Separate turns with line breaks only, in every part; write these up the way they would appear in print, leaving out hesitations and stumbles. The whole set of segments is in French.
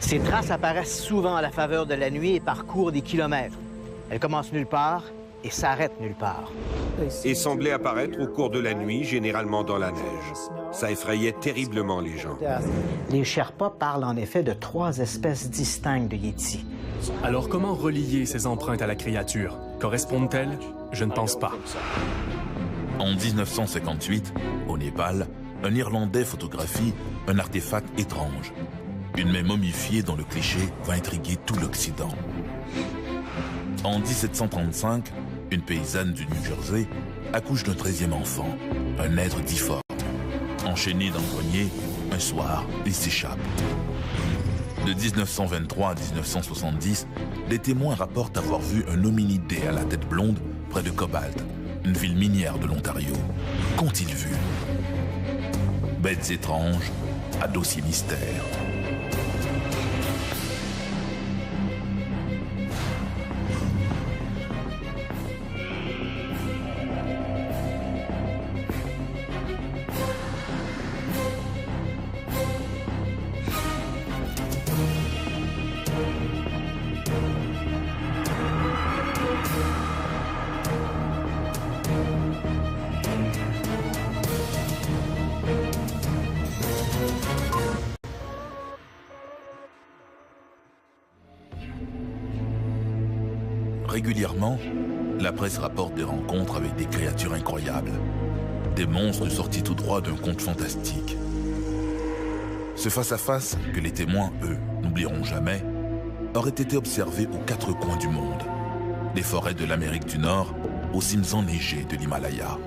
Ces traces apparaissent souvent à la faveur de la nuit et parcourent des kilomètres. Elles commencent nulle part et s'arrêtent nulle part.
Et semblaient apparaître au cours de la nuit, généralement dans la neige. Ça effrayait terriblement les gens.
Les Sherpas parlent en effet de 3 espèces distinctes de Yétis.
Alors comment relier ces empreintes à la créature? Correspondent-elles? Je ne pense pas.
En 1958, au Népal, un Irlandais photographie un artefact étrange. Une main momifiée dont le cliché va intriguer tout l'Occident. En 1735, une paysanne du New Jersey accouche d'un 13e enfant, un être difforme. Enchaîné dans le grenier, un soir, il s'échappe. De 1923 à 1970, les témoins rapportent avoir vu un hominidé à la tête blonde près de Cobalt, une ville minière de l'Ontario. Qu'ont-ils vu? Bêtes étranges à dossier mystère. Régulièrement, la presse rapporte des rencontres avec des créatures incroyables, des monstres sortis tout droit d'un conte fantastique. Ce face-à-face que les témoins, eux, n'oublieront jamais, aurait été observé aux 4 coins du monde, des forêts de l'Amérique du Nord aux cimes enneigées de l'Himalaya.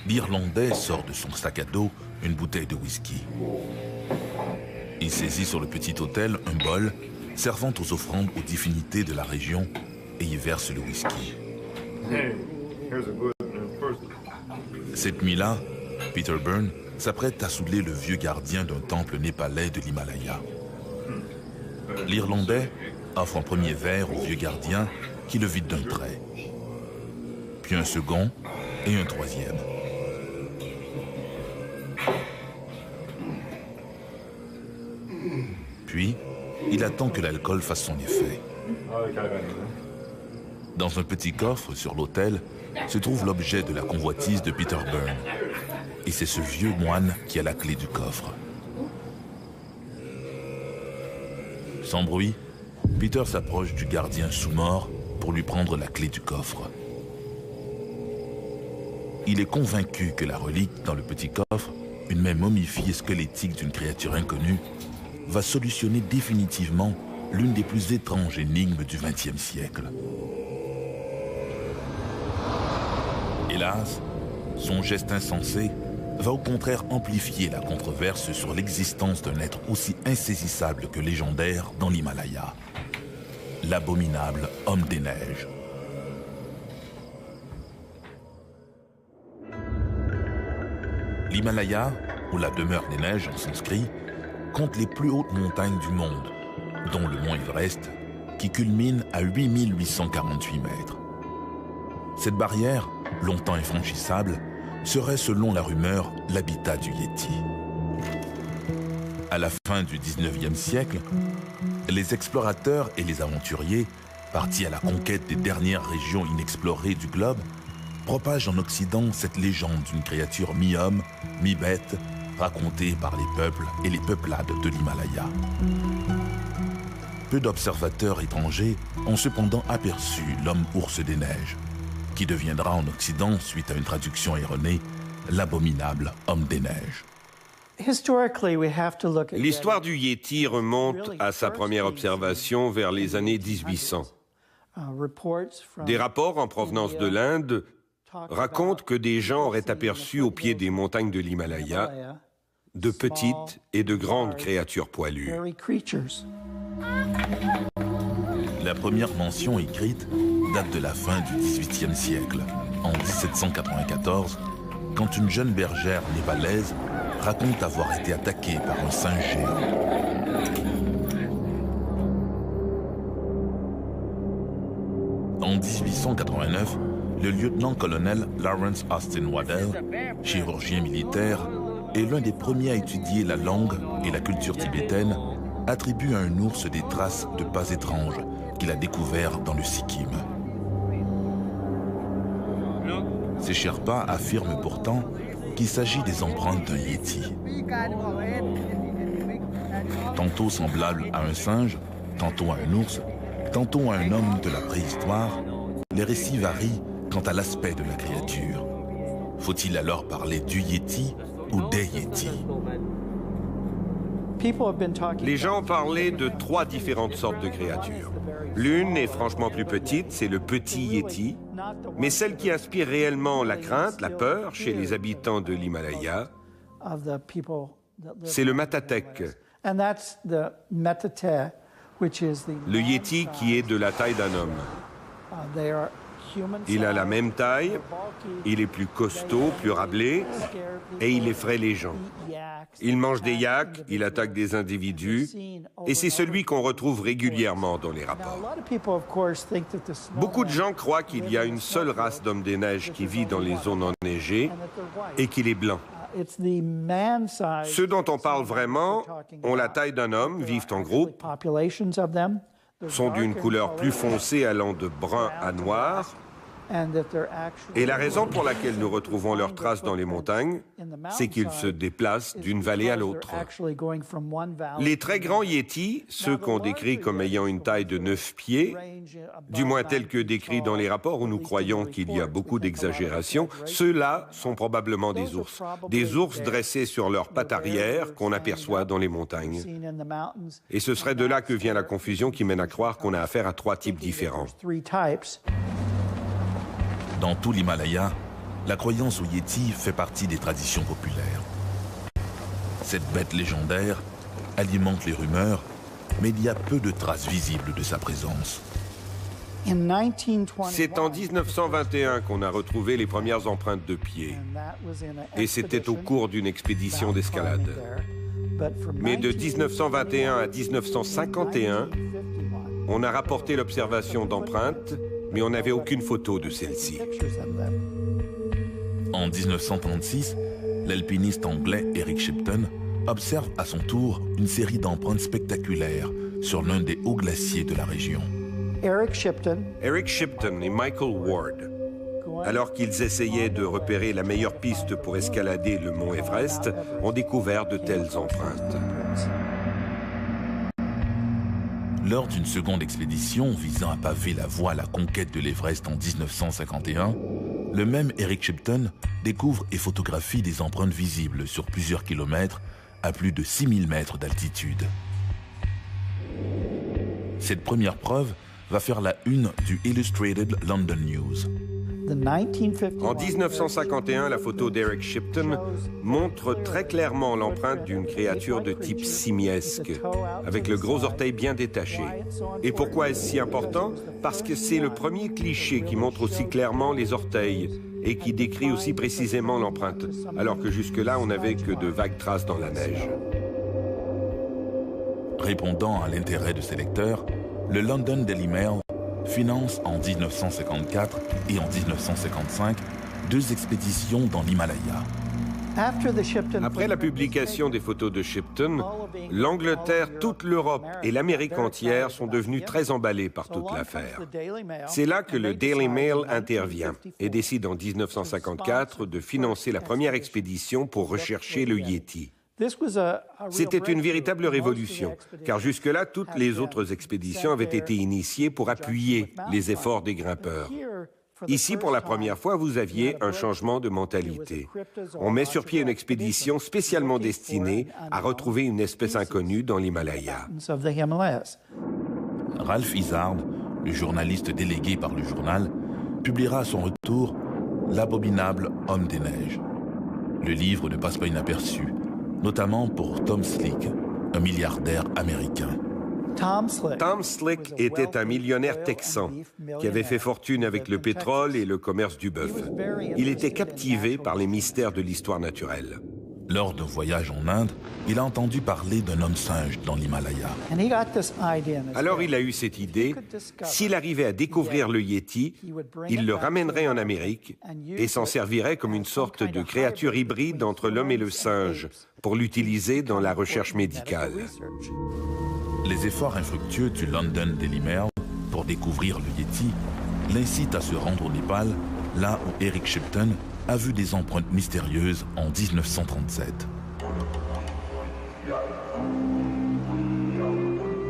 L'Irlandais sort de son sac à dos une bouteille de whisky. Il saisit sur le petit autel un bol servant aux offrandes aux divinités de la région et y verse le whisky. Cette nuit-là, Peter Byrne s'apprête à souler le vieux gardien d'un temple népalais de l'Himalaya. L'Irlandais offre un premier verre au vieux gardien qui le vide d'un trait. Puis un second et un troisième. Puis, il attend que l'alcool fasse son effet. Dans un petit coffre sur l'autel se trouve l'objet de la convoitise de Peter Byrne. Et c'est ce vieux moine qui a la clé du coffre. Sans bruit, Peter s'approche du gardien sous-mort pour lui prendre la clé du coffre. Il est convaincu que la relique dans le petit coffre, une main momifiée squelettique d'une créature inconnue, va solutionner définitivement l'une des plus étranges énigmes du XXe siècle. Hélas, son geste insensé va au contraire amplifier la controverse sur l'existence d'un être aussi insaisissable que légendaire dans l'Himalaya. L'abominable homme des neiges. L'Himalaya, ou la demeure des neiges en sanskrit, compte les plus hautes montagnes du monde, dont le mont Everest, qui culmine à 8848 mètres. Cette barrière, longtemps infranchissable, serait, selon la rumeur, l'habitat du Yéti. À la fin du 19e siècle, les explorateurs et les aventuriers, partis à la conquête des dernières régions inexplorées du globe, propagent en Occident cette légende d'une créature mi-homme, mi-bête, racontée par les peuples et les peuplades de l'Himalaya. Peu d'observateurs étrangers ont cependant aperçu l'homme ours des neiges, qui deviendra en Occident, suite à une traduction erronée, l'abominable homme des neiges.
L'histoire du Yéti remonte à sa première observation vers les années 1800. Des rapports en provenance de l'Inde racontent que des gens auraient aperçu au pied des montagnes de l'Himalaya de petites et de grandes créatures poilues.
La première mention écrite date de la fin du XVIIIe siècle, en 1794, quand une jeune bergère népalaise raconte avoir été attaquée par un singe géant. En 1889, le lieutenant-colonel Lawrence Austin Waddell, chirurgien militaire, et l'un des premiers à étudier la langue et la culture tibétaine, attribue à un ours des traces de pas étranges qu'il a découvertes dans le Sikkim. Ces Sherpas affirment pourtant qu'il s'agit des empreintes d'un yéti. Tantôt semblable à un singe, tantôt à un ours, tantôt à un homme de la préhistoire, les récits varient quant à l'aspect de la créature. Faut-il alors parler du yéti ou des yétis?
Les gens ont parlé de 3 différentes sortes de créatures. L'une est franchement plus petite, c'est le petit yéti, mais celle qui inspire réellement la crainte, la peur chez les habitants de l'Himalaya, c'est le Matatek. Le yéti qui est de la taille d'un homme. Il a la même taille, il est plus costaud, plus râblé, et il effraie les gens. Il mange des yaks, il attaque des individus, et c'est celui qu'on retrouve régulièrement dans les rapports. Beaucoup de gens croient qu'il y a une seule race d'hommes des neiges qui vit dans les zones enneigées, et qu'il est blanc. Ceux dont on parle vraiment ont la taille d'un homme, vivent en groupe, sont d'une couleur plus foncée allant de brun à noir, et la raison pour laquelle nous retrouvons leurs traces dans les montagnes, c'est qu'ils se déplacent d'une vallée à l'autre. Les très grands yétis, ceux qu'on décrit comme ayant une taille de 9 pieds, du moins tels que décrits dans les rapports où nous croyons qu'il y a beaucoup d'exagération, ceux-là sont probablement des ours dressés sur leurs pattes arrière qu'on aperçoit dans les montagnes. Et ce serait de là que vient la confusion qui mène à croire qu'on a affaire à 3 types différents.
Dans tout l'Himalaya, la croyance au yéti fait partie des traditions populaires. Cette bête légendaire alimente les rumeurs, mais il y a peu de traces visibles de sa présence.
C'est en 1921 qu'on a retrouvé les premières empreintes de pieds, et c'était au cours d'une expédition d'escalade. Mais de 1921 à 1951, on a rapporté l'observation d'empreintes, mais on n'avait aucune photo de celle-ci.
En 1936, l'alpiniste anglais Eric Shipton observe à son tour une série d'empreintes spectaculaires sur l'un des hauts glaciers de la région.
Eric Shipton et Michael Ward, alors qu'ils essayaient de repérer la meilleure piste pour escalader le mont Everest, ont découvert de telles empreintes.
Lors d'une seconde expédition visant à paver la voie à la conquête de l'Everest en 1951, le même Eric Shipton découvre et photographie des empreintes visibles sur plusieurs kilomètres à plus de 6000 mètres d'altitude. Cette première preuve va faire la une du Illustrated London News.
En 1951, la photo d'Eric Shipton montre très clairement l'empreinte d'une créature de type simiesque, avec le gros orteil bien détaché. Et pourquoi est-ce si important? Parce que c'est le premier cliché qui montre aussi clairement les orteils et qui décrit aussi précisément l'empreinte, alors que jusque-là, on n'avait que de vagues traces dans la neige.
Répondant à l'intérêt de ses lecteurs, le London Daily Mail finance en 1954 et en 1955 2 expéditions dans l'Himalaya.
Après la publication des photos de Shipton, l'Angleterre, toute l'Europe et l'Amérique entière sont devenus très emballés par toute l'affaire. C'est là que le Daily Mail intervient et décide en 1954 de financer la première expédition pour rechercher le Yéti. C'était une véritable révolution, car jusque-là, toutes les autres expéditions avaient été initiées pour appuyer les efforts des grimpeurs. Ici, pour la première fois, vous aviez un changement de mentalité. On met sur pied une expédition spécialement destinée à retrouver une espèce inconnue dans l'Himalaya.
Ralph Izard, le journaliste délégué par le journal, publiera à son retour « L'abominable homme des neiges ». Le livre ne passe pas inaperçu, notamment pour Tom Slick, un milliardaire américain.
Tom Slick était un millionnaire texan qui avait fait fortune avec le pétrole et le commerce du bœuf. Il était captivé par les mystères de l'histoire naturelle.
Lors d'un voyage en Inde, il a entendu parler d'un homme singe dans l'Himalaya.
Alors il a eu cette idée, s'il arrivait à découvrir le Yéti, il le ramènerait en Amérique et s'en servirait comme une sorte de créature hybride entre l'homme et le singe, pour l'utiliser dans la recherche médicale.
Les efforts infructueux du London Daily Mail pour découvrir le Yéti l'incitent à se rendre au Népal, là où Eric Shipton a vu des empreintes mystérieuses en 1937.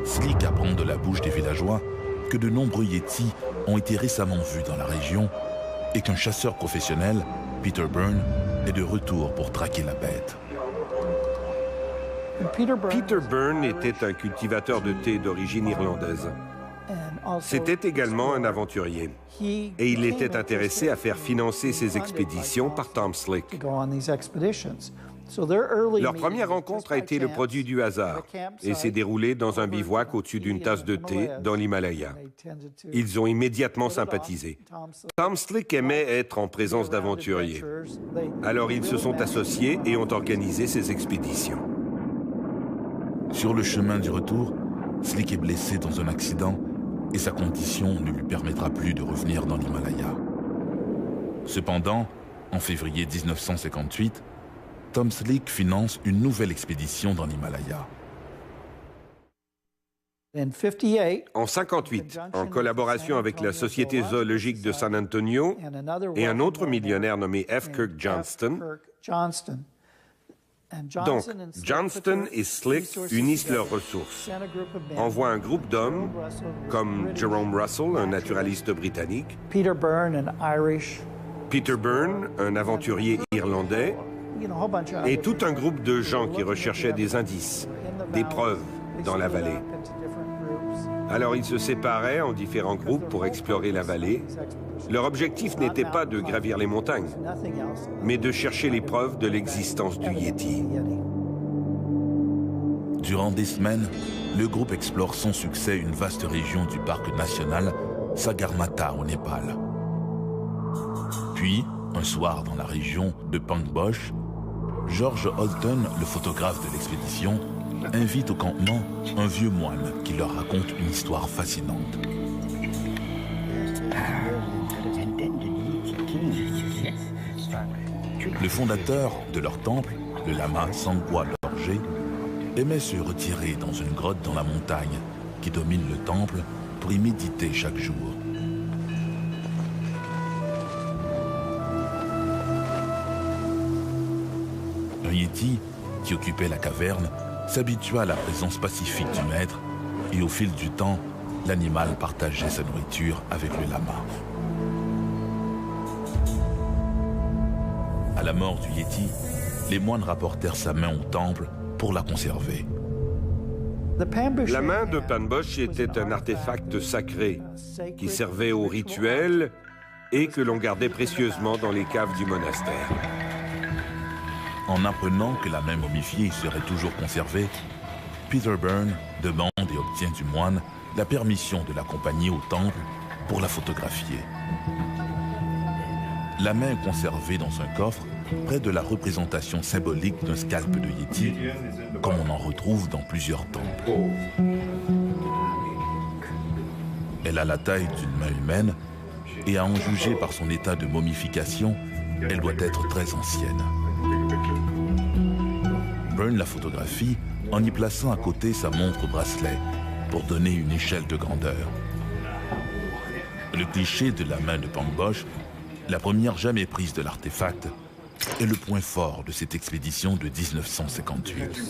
Slick apprend de la bouche des villageois que de nombreux Yétis ont été récemment vus dans la région et qu'un chasseur professionnel, Peter Byrne, est de retour pour traquer la bête.
Peter Byrne était un cultivateur de thé d'origine irlandaise. C'était également un aventurier et il était intéressé à faire financer ses expéditions par Tom Slick. Leur première rencontre a été le produit du hasard et s'est déroulée dans un bivouac au-dessus d'une tasse de thé dans l'Himalaya. Ils ont immédiatement sympathisé. Tom Slick aimait être en présence d'aventuriers. Alors ils se sont associés et ont organisé ces expéditions.
Sur le chemin du retour, Slick est blessé dans un accident et sa condition ne lui permettra plus de revenir dans l'Himalaya. Cependant, en février 1958, Tom Slick finance une nouvelle expédition dans l'Himalaya.
En 1958, en collaboration avec la Société zoologique de San Antonio et un autre millionnaire nommé F. Kirk Johnston, donc, Johnston et Slick unissent leurs ressources, envoient un groupe d'hommes, comme Jerome Russell, un naturaliste britannique,
Peter Byrne,
un aventurier irlandais, et tout un groupe de gens qui recherchaient des indices, des preuves dans la vallée. Alors ils se séparaient en différents groupes pour explorer la vallée. Leur objectif n'était pas de gravir les montagnes, mais de chercher les preuves de l'existence du Yéti.
Durant des semaines, le groupe explore sans succès une vaste région du parc national Sagarmatha au Népal. Puis, un soir dans la région de Pangbosh, George Holton, le photographe de l'expédition, invite au campement un vieux moine qui leur raconte une histoire fascinante. Le fondateur de leur temple, le lama Sangwa Dorje, aimait se retirer dans une grotte dans la montagne qui domine le temple pour y méditer chaque jour. Un yéti qui occupait la caverne s'habitua à la présence pacifique du maître et au fil du temps, l'animal partageait sa nourriture avec le lama. À la mort du Yéti, les moines rapportèrent sa main au temple pour la conserver.
La main de Pangbosh était un artefact sacré qui servait au rituel et que l'on gardait précieusement dans les caves du monastère.
En apprenant que la main momifiée serait toujours conservée, Peter Byrne demande et obtient du moine la permission de l'accompagner au temple pour la photographier. La main est conservée dans un coffre près de la représentation symbolique d'un scalp de Yéti, comme on en retrouve dans plusieurs temples. Elle a la taille d'une main humaine et à en juger par son état de momification, elle doit être très ancienne. Byrne la photographie en y plaçant à côté sa montre bracelet pour donner une échelle de grandeur. Le cliché de la main de Pangbosh, la première jamais prise de l'artefact, est le point fort de cette expédition de 1958.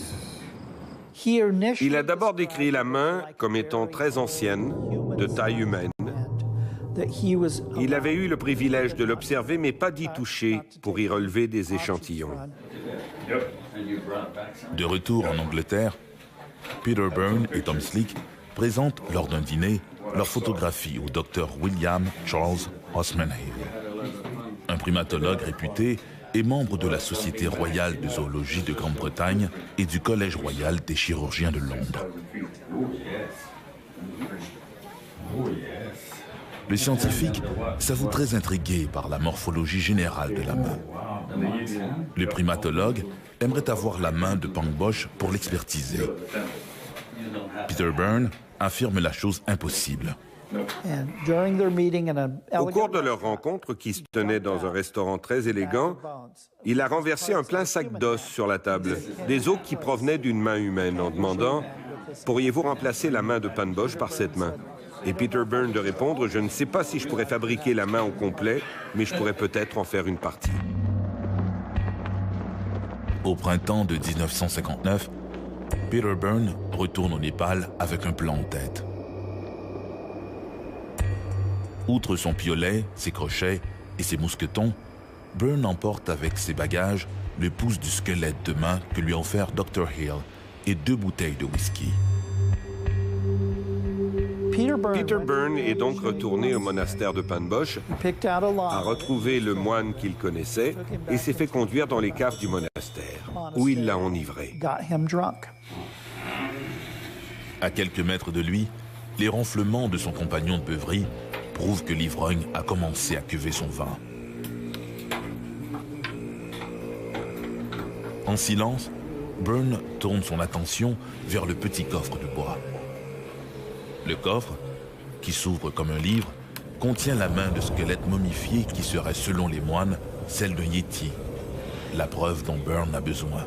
Il a d'abord décrit la main comme étant très ancienne, de taille humaine. Il avait eu le privilège de l'observer, mais pas d'y toucher pour y relever des échantillons.
De retour en Angleterre, Peter Byrne et Tom Slick présentent lors d'un dîner leur photographie au docteur William Charles Osman Hale, un primatologue réputé et membre de la Société royale de zoologie de Grande-Bretagne et du Collège royal des chirurgiens de Londres. Le scientifique s'avoue très intrigué par la morphologie générale de la main. Le primatologue aimerait avoir la main de Pangboche pour l'expertiser. Peter Byrne affirme la chose impossible.
Au cours de leur rencontre, qui se tenait dans un restaurant très élégant, il a renversé un plein sac d'os sur la table, des os qui provenaient d'une main humaine, en demandant « Pourriez-vous remplacer la main de Pangboche par cette main ?» Et Peter Byrne de répondre « Je ne sais pas si je pourrais fabriquer la main au complet, mais je pourrais peut-être en faire une partie. »
Au printemps de 1959, Peter Byrne retourne au Népal avec un plan en tête. Outre son piolet, ses crochets et ses mousquetons, Byrne emporte avec ses bagages le pouce du squelette de main que lui a offert Dr. Hill et 2 bouteilles de whisky.
Peter Byrne est donc retourné au monastère de Pangboche, a retrouvé le moine qu'il connaissait et s'est fait conduire dans les caves du monastère, où il l'a enivré.
À quelques mètres de lui, les ronflements de son compagnon de beuverie prouvent que l'ivrogne a commencé à cuver son vin. En silence, Byrne tourne son attention vers le petit coffre de bois. Le coffre, qui s'ouvre comme un livre, contient la main de squelette momifié qui serait, selon les moines, celle d'un yéti, la preuve dont Byrne a besoin.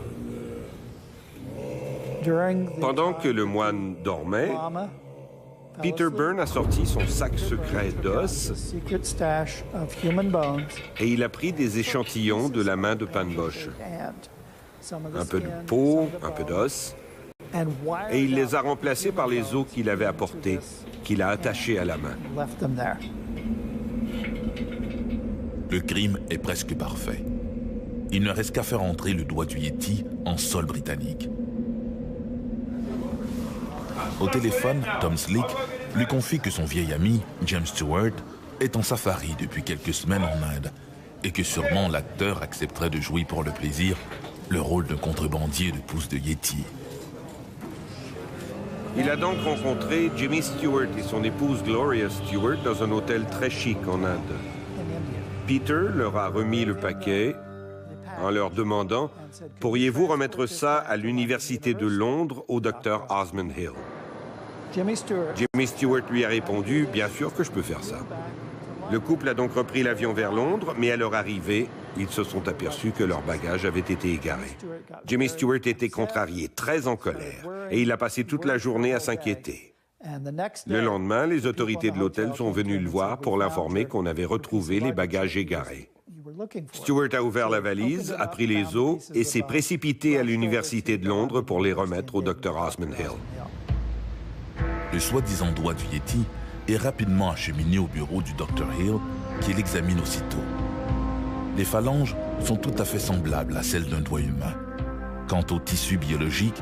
Pendant que le moine dormait, Peter Byrne a sorti son sac secret d'os et il a pris des échantillons de la main de Pangboche. Un peu de peau, un peu d'os, et il les a remplacés par les os qu'il avait apportés, qu'il a attachés à la main.
Le crime est presque parfait. Il ne reste qu'à faire entrer le doigt du Yéti en sol britannique. Au téléphone, Tom Slick lui confie que son vieil ami, James Stewart, est en safari depuis quelques semaines en Inde et que sûrement l'acteur accepterait de jouer pour le plaisir le rôle d'un contrebandier de pouces de Yéti.
Il a donc rencontré Jimmy Stewart et son épouse Gloria Stewart dans un hôtel très chic en Inde. Peter leur a remis le paquet en leur demandant « Pourriez-vous remettre ça à l'Université de Londres au Dr. Osmond Hill ?» Jimmy Stewart lui a répondu « Bien sûr que je peux faire ça ». Le couple a donc repris l'avion vers Londres, mais à leur arrivée, ils se sont aperçus que leurs bagages avaient été égarés. Jimmy Stewart était contrarié, très en colère, et il a passé toute la journée à s'inquiéter. Le lendemain, les autorités de l'hôtel sont venues le voir pour l'informer qu'on avait retrouvé les bagages égarés. Stewart a ouvert la valise, a pris les os et s'est précipité à l'Université de Londres pour les remettre au Dr. Osmond Hill.
Le soi-disant doigt du Yéti est rapidement acheminé au bureau du Dr. Hill, qui l'examine aussitôt. Les phalanges sont tout à fait semblables à celles d'un doigt humain. Quant au tissu biologique,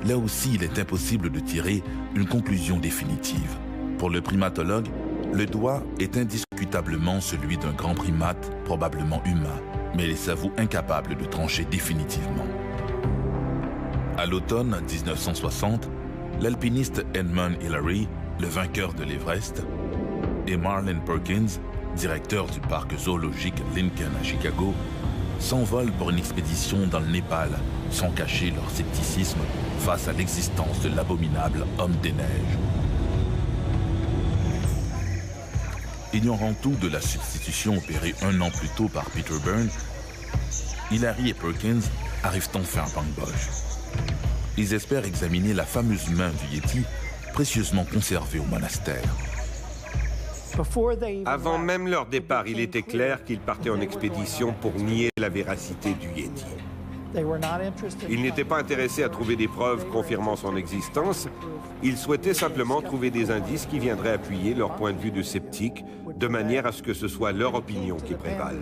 là aussi il est impossible de tirer une conclusion définitive. Pour le primatologue, le doigt est indiscutablement celui d'un grand primate, probablement humain, mais il s'avoue incapable de trancher définitivement. À l'automne 1960, l'alpiniste Edmund Hillary, le vainqueur de l'Everest, et Marlin Perkins, directeur du parc zoologique Lincoln à Chicago, s'envolent pour une expédition dans le Népal, sans cacher leur scepticisme face à l'existence de l'abominable homme des neiges. Ignorant tout de la substitution opérée 1 an plus tôt par Peter Byrne, Hillary et Perkins arrivent enfin à Pangboche. Ils espèrent examiner la fameuse main du Yéti, précieusement conservée au monastère.
Avant même leur départ, il était clair qu'ils partaient en expédition pour nier la véracité du Yéti. Ils n'étaient pas intéressés à trouver des preuves confirmant son existence. Ils souhaitaient simplement trouver des indices qui viendraient appuyer leur point de vue de sceptique, de manière à ce que ce soit leur opinion qui prévale.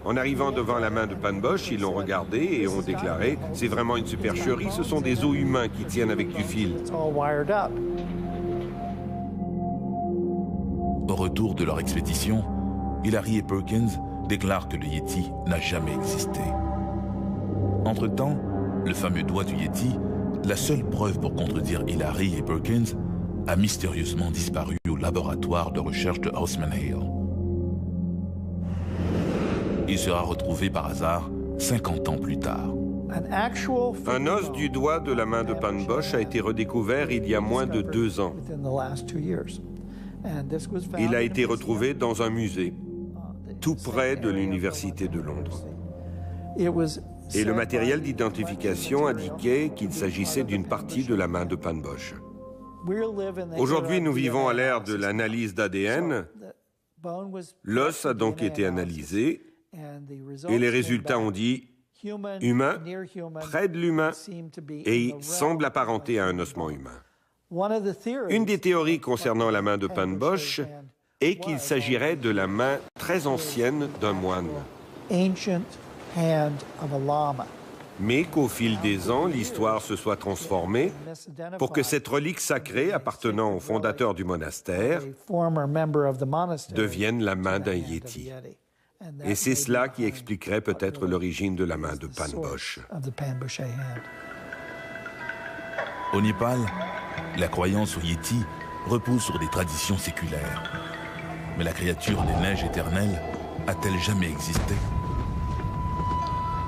En arrivant devant la main de Pangboche, ils l'ont regardée et ont déclaré « C'est vraiment une supercherie, ce sont des os humains qui tiennent avec du fil. »
Au retour de leur expédition, Hillary et Perkins déclarent que le Yéti n'a jamais existé. Entre-temps, le fameux doigt du Yéti, la seule preuve pour contredire Hillary et Perkins, a mystérieusement disparu au laboratoire de recherche de Osmond Hill. Il sera retrouvé par hasard 50 ans plus tard.
Un os du doigt de la main de Pan Bosch a été redécouvert il y a moins de 2 ans. Il a été retrouvé dans un musée, tout près de l'Université de Londres. Et le matériel d'identification indiquait qu'il s'agissait d'une partie de la main de Pan Bosch. Aujourd'hui, nous vivons à l'ère de l'analyse d'ADN. L'os a donc été analysé et les résultats ont dit humain, près de l'humain, et semble apparenté à un ossement humain. Une des théories concernant la main de Pan Bosch est qu'il s'agirait de la main très ancienne d'un moine. Mais qu'au fil des ans, l'histoire se soit transformée pour que cette relique sacrée appartenant au fondateur du monastère devienne la main d'un yéti. Et c'est cela qui expliquerait peut-être l'origine de la main de Pan Bosch.
Au Népal, la croyance au yéti repose sur des traditions séculaires. Mais la créature des neiges éternelles a-t-elle jamais existé?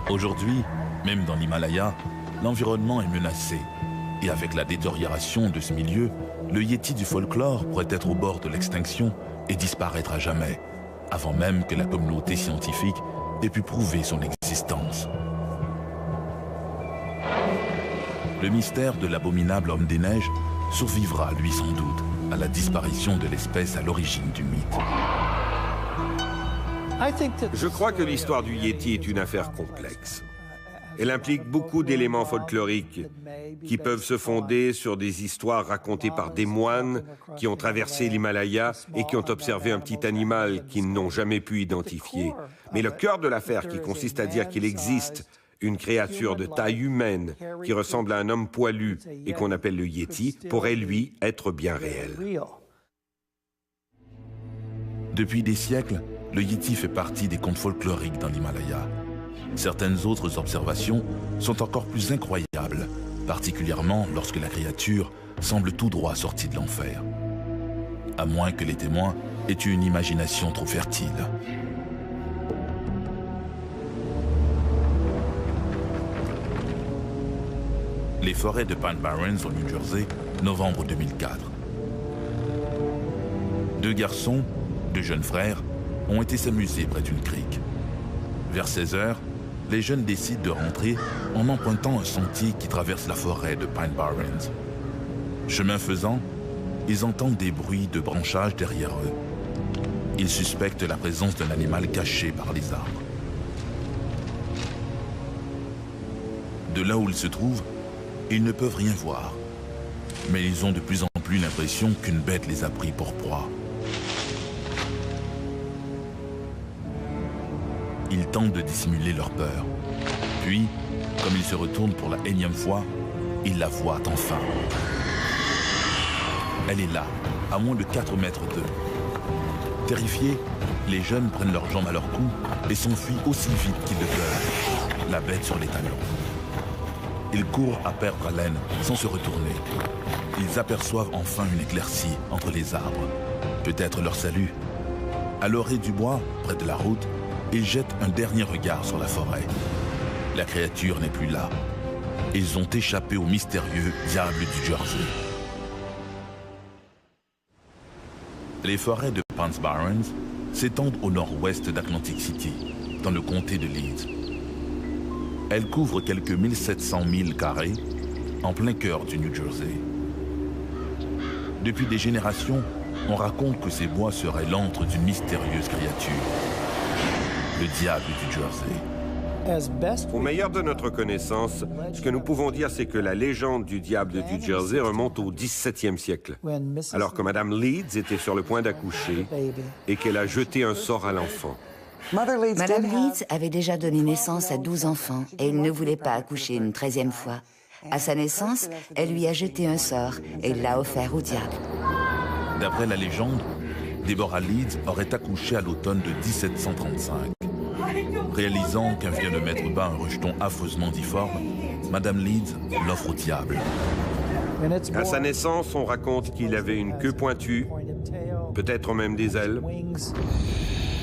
Aujourd'hui, même dans l'Himalaya, l'environnement est menacé. Et avec la détérioration de ce milieu, le yéti du folklore pourrait être au bord de l'extinction et disparaître à jamais, avant même que la communauté scientifique ait pu prouver son existence. Le mystère de l'abominable homme des neiges survivra, lui sans doute, à la disparition de l'espèce à l'origine du mythe.
Je crois que l'histoire du yéti est une affaire complexe. Elle implique beaucoup d'éléments folkloriques qui peuvent se fonder sur des histoires racontées par des moines qui ont traversé l'Himalaya et qui ont observé un petit animal qu'ils n'ont jamais pu identifier. Mais le cœur de l'affaire, qui consiste à dire qu'il existe une créature de taille humaine qui ressemble à un homme poilu et qu'on appelle le yéti, pourrait, lui, être bien réel.
Depuis des siècles, le yéti fait partie des contes folkloriques dans l'Himalaya. Certaines autres observations sont encore plus incroyables, particulièrement lorsque la créature semble tout droit sortie de l'enfer. À moins que les témoins aient eu une imagination trop fertile. Les forêts de Pine Barrens au New Jersey, novembre 2004. 2 garçons, 2 jeunes frères, ont été s'amuser près d'une crique. Vers 16 heures, les jeunes décident de rentrer en empruntant un sentier qui traverse la forêt de Pine Barrens. Chemin faisant, ils entendent des bruits de branchage derrière eux. Ils suspectent la présence d'un animal caché par les arbres. De là où ils se trouvent, ils ne peuvent rien voir. Mais ils ont de plus en plus l'impression qu'une bête les a pris pour proie. Ils tentent de dissimuler leur peur. Puis, comme ils se retournent pour la énième fois, ils la voient enfin. Elle est là, à moins de 4 mètres d'eux. Terrifiés, les jeunes prennent leurs jambes à leur cou et s'enfuient aussi vite qu'ils le peuvent, la bête sur les talons. Ils courent à perdre haleine sans se retourner. Ils aperçoivent enfin une éclaircie entre les arbres. Peut-être leur salut. À l'orée du bois, près de la route, ils jettent un dernier regard sur la forêt. La créature n'est plus là. Ils ont échappé au mystérieux diable du Jersey. Les forêts de Pine Barrens s'étendent au nord-ouest d'Atlantic City, dans le comté de Leeds. Elles couvrent quelques 1700 milles carrés, en plein cœur du New Jersey. Depuis des générations, on raconte que ces bois seraient l'antre d'une mystérieuse créature. Le diable du Jersey.
Au meilleur de notre connaissance, ce que nous pouvons dire, c'est que la légende du diable du Jersey remonte au XVIIe siècle, alors que Madame Leeds était sur le point d'accoucher et qu'elle a jeté un sort à l'enfant.
Madame Leeds avait déjà donné naissance à 12 enfants et elle ne voulait pas accoucher une 13e fois. À sa naissance, elle lui a jeté un sort et l'a offert au diable.
D'après la légende, Deborah Leeds aurait accouché à l'automne de 1735. Réalisant qu'elle vient de mettre bas un rejeton affreusement difforme, Madame Leeds l'offre au diable.
À sa naissance, on raconte qu'il avait une queue pointue, peut-être même des ailes.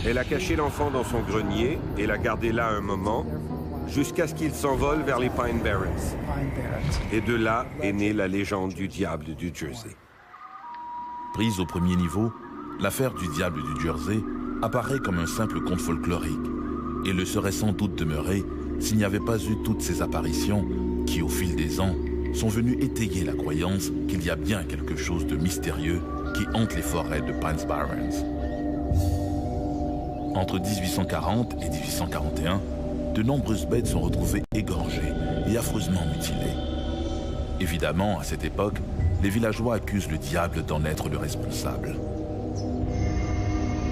Elle a caché l'enfant dans son grenier et l'a gardé là un moment, jusqu'à ce qu'il s'envole vers les Pine Barrens. Et de là est née la légende du diable du Jersey.
Prise au premier niveau, l'affaire du diable du Jersey apparaît comme un simple conte folklorique et le serait sans doute demeuré s'il n'y avait pas eu toutes ces apparitions qui, au fil des ans, sont venues étayer la croyance qu'il y a bien quelque chose de mystérieux qui hante les forêts de Pine Barrens. Entre 1840 et 1841, de nombreuses bêtes sont retrouvées égorgées et affreusement mutilées. Évidemment, à cette époque, les villageois accusent le diable d'en être le responsable.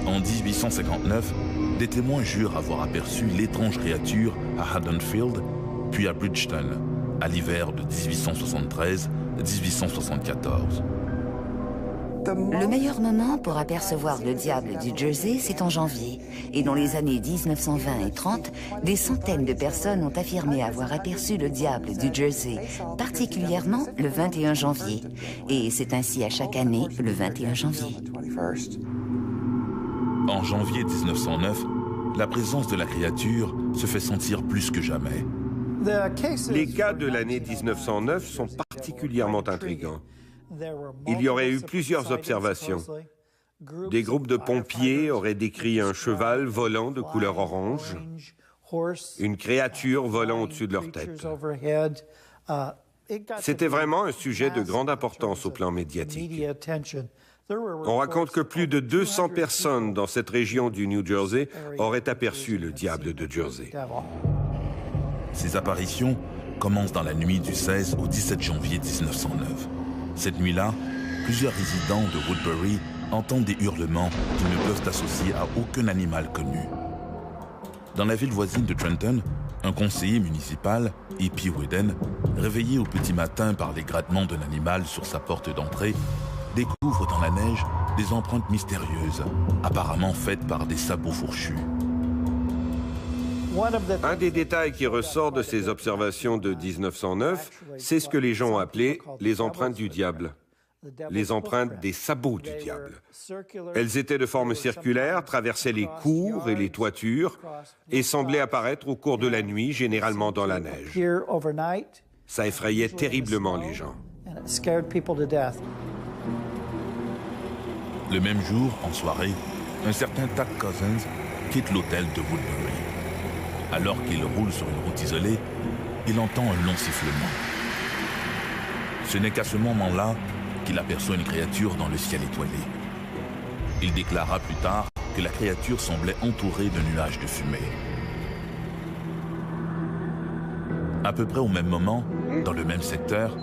En 1859, des témoins jurent avoir aperçu l'étrange créature à Haddonfield, puis à Bridgeton, à l'hiver de 1873-1874.
Le meilleur moment pour apercevoir le diable du Jersey, c'est en janvier. Et dans les années 1920 et 30, des centaines de personnes ont affirmé avoir aperçu le diable du Jersey, particulièrement le 21 janvier. Et c'est ainsi à chaque année, le 21 janvier.
En janvier 1909, la présence de la créature se fait sentir plus que jamais.
Les cas de l'année 1909 sont particulièrement intrigants. Il y aurait eu plusieurs observations. Des groupes de pompiers auraient décrit un cheval volant de couleur orange, une créature volant au-dessus de leur tête. C'était vraiment un sujet de grande importance au plan médiatique. On raconte que plus de 200 personnes dans cette région du New Jersey auraient aperçu le diable de Jersey.
Ces apparitions commencent dans la nuit du 16 au 17 janvier 1909. Cette nuit-là, plusieurs résidents de Woodbury entendent des hurlements qu'ils ne peuvent associer à aucun animal connu. Dans la ville voisine de Trenton, un conseiller municipal, E.P. Whedon, réveillé au petit matin par les grattements d'un animal sur sa porte d'entrée, découvre dans la neige des empreintes mystérieuses, apparemment faites par des sabots fourchus.
Un des détails qui ressort de ces observations de 1909, c'est ce que les gens ont appelé les empreintes du diable, les empreintes des sabots du diable. Elles étaient de forme circulaire, traversaient les cours et les toitures et semblaient apparaître au cours de la nuit, généralement dans la neige. Ça effrayait terriblement les gens.
Le même jour, en soirée, un certain Tad Cousins quitte l'hôtel de Woodbury. Alors qu'il roule sur une route isolée, il entend un long sifflement. Ce n'est qu'à ce moment-là qu'il aperçoit une créature dans le ciel étoilé. Il déclara plus tard que la créature semblait entourée d'un nuage de fumée. À peu près au même moment, dans le même secteur,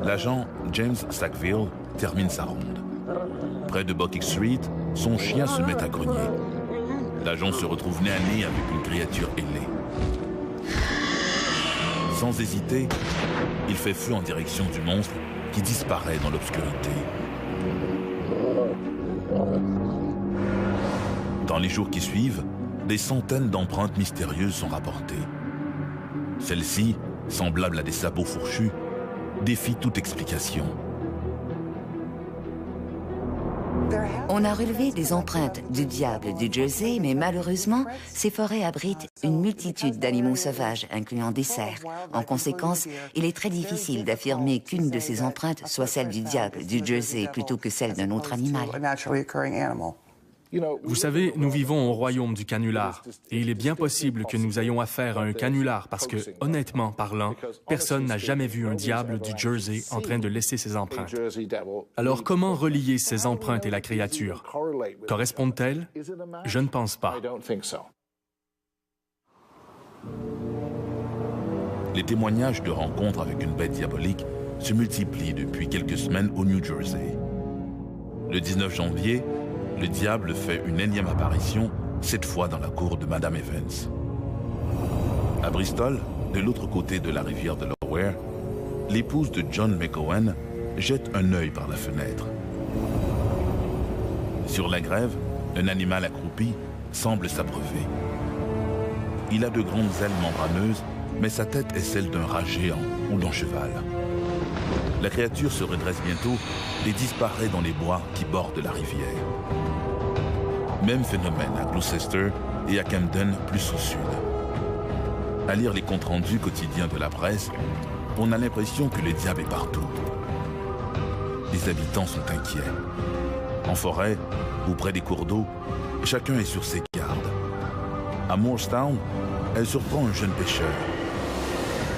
l'agent James Sackville termine sa ronde. Près de Bucket Street, son chien se met à grogner. L'agent se retrouve nez à nez avec une créature ailée. Sans hésiter, il fait feu en direction du monstre qui disparaît dans l'obscurité. Dans les jours qui suivent, des centaines d'empreintes mystérieuses sont rapportées. Celles-ci, semblables à des sabots fourchus, défient toute explication.
On a relevé des empreintes du diable du Jersey, mais malheureusement, ces forêts abritent une multitude d'animaux sauvages, incluant des cerfs. En conséquence, il est très difficile d'affirmer qu'une de ces empreintes soit celle du diable du Jersey plutôt que celle d'un autre animal.
Vous savez, nous vivons au royaume du canular, et il est bien possible que nous ayons affaire à un canular parce que, honnêtement parlant, personne n'a jamais vu un diable du Jersey en train de laisser ses empreintes. Alors comment relier ces empreintes et la créature? Correspondent-elles? Je ne pense pas.
Les témoignages de rencontres avec une bête diabolique se multiplient depuis quelques semaines au New Jersey. Le 19 janvier, le diable fait une énième apparition, cette fois dans la cour de Madame Evans. À Bristol, de l'autre côté de la rivière Delaware, l'épouse de John McOwen jette un œil par la fenêtre. Sur la grève, un animal accroupi semble s'abreuver. Il a de grandes ailes membraneuses, mais sa tête est celle d'un rat géant ou d'un cheval. La créature se redresse bientôt et disparaît dans les bois qui bordent la rivière. Même phénomène à Gloucester et à Camden, plus au sud. À lire les comptes rendus quotidiens de la presse, on a l'impression que le diable est partout. Les habitants sont inquiets. En forêt ou près des cours d'eau, chacun est sur ses gardes. À Moorestown, elle surprend un jeune pêcheur.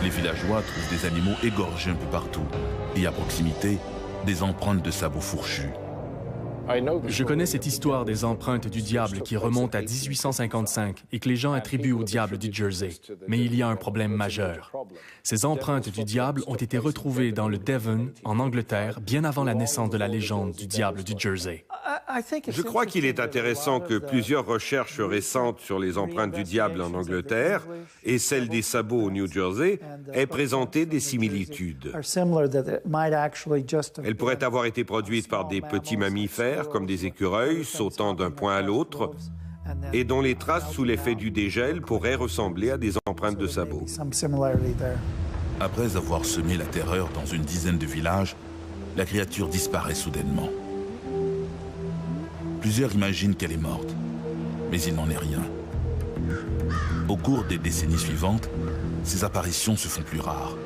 Les villageois trouvent des animaux égorgés un peu partout et à proximité, des empreintes de sabots fourchus.
Je connais cette histoire des empreintes du diable qui remonte à 1855 et que les gens attribuent au diable du Jersey. Mais il y a un problème majeur. Ces empreintes du diable ont été retrouvées dans le Devon, en Angleterre, bien avant la naissance de la légende du diable du Jersey.
Je crois qu'il est intéressant que plusieurs recherches récentes sur les empreintes du diable en Angleterre et celles des sabots au New Jersey aient présenté des similitudes. Elles pourraient avoir été produites par des petits mammifères comme des écureuils sautant d'un point à l'autre et dont les traces sous l'effet du dégel pourraient ressembler à des empreintes de sabots.
Après avoir semé la terreur dans une dizaine de villages, la créature disparaît soudainement. Plusieurs imaginent qu'elle est morte, mais il n'en est rien. Au cours des décennies suivantes, ces apparitions se font plus rares,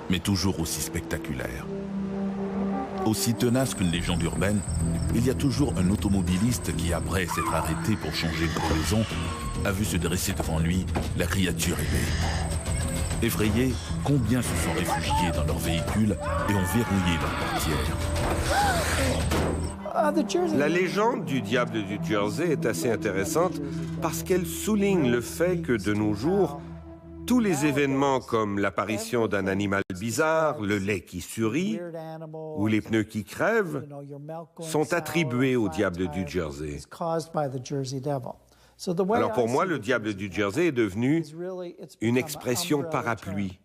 mais toujours aussi spectaculaires. Aussi tenace qu'une légende urbaine, il y a toujours un automobiliste qui, après s'être arrêté pour changer de crevaison, a vu se dresser devant lui la créature ailée. Effrayés, combien se sont réfugiés dans leur véhicule et ont verrouillé leurs portières.
La légende du diable du Jersey est assez intéressante parce qu'elle souligne le fait que, de nos jours, tous les événements comme l'apparition d'un animal bizarre, le lait qui surit ou les pneus qui crèvent sont attribués au diable du Jersey. Alors pour moi, le diable du Jersey est devenu une expression parapluie.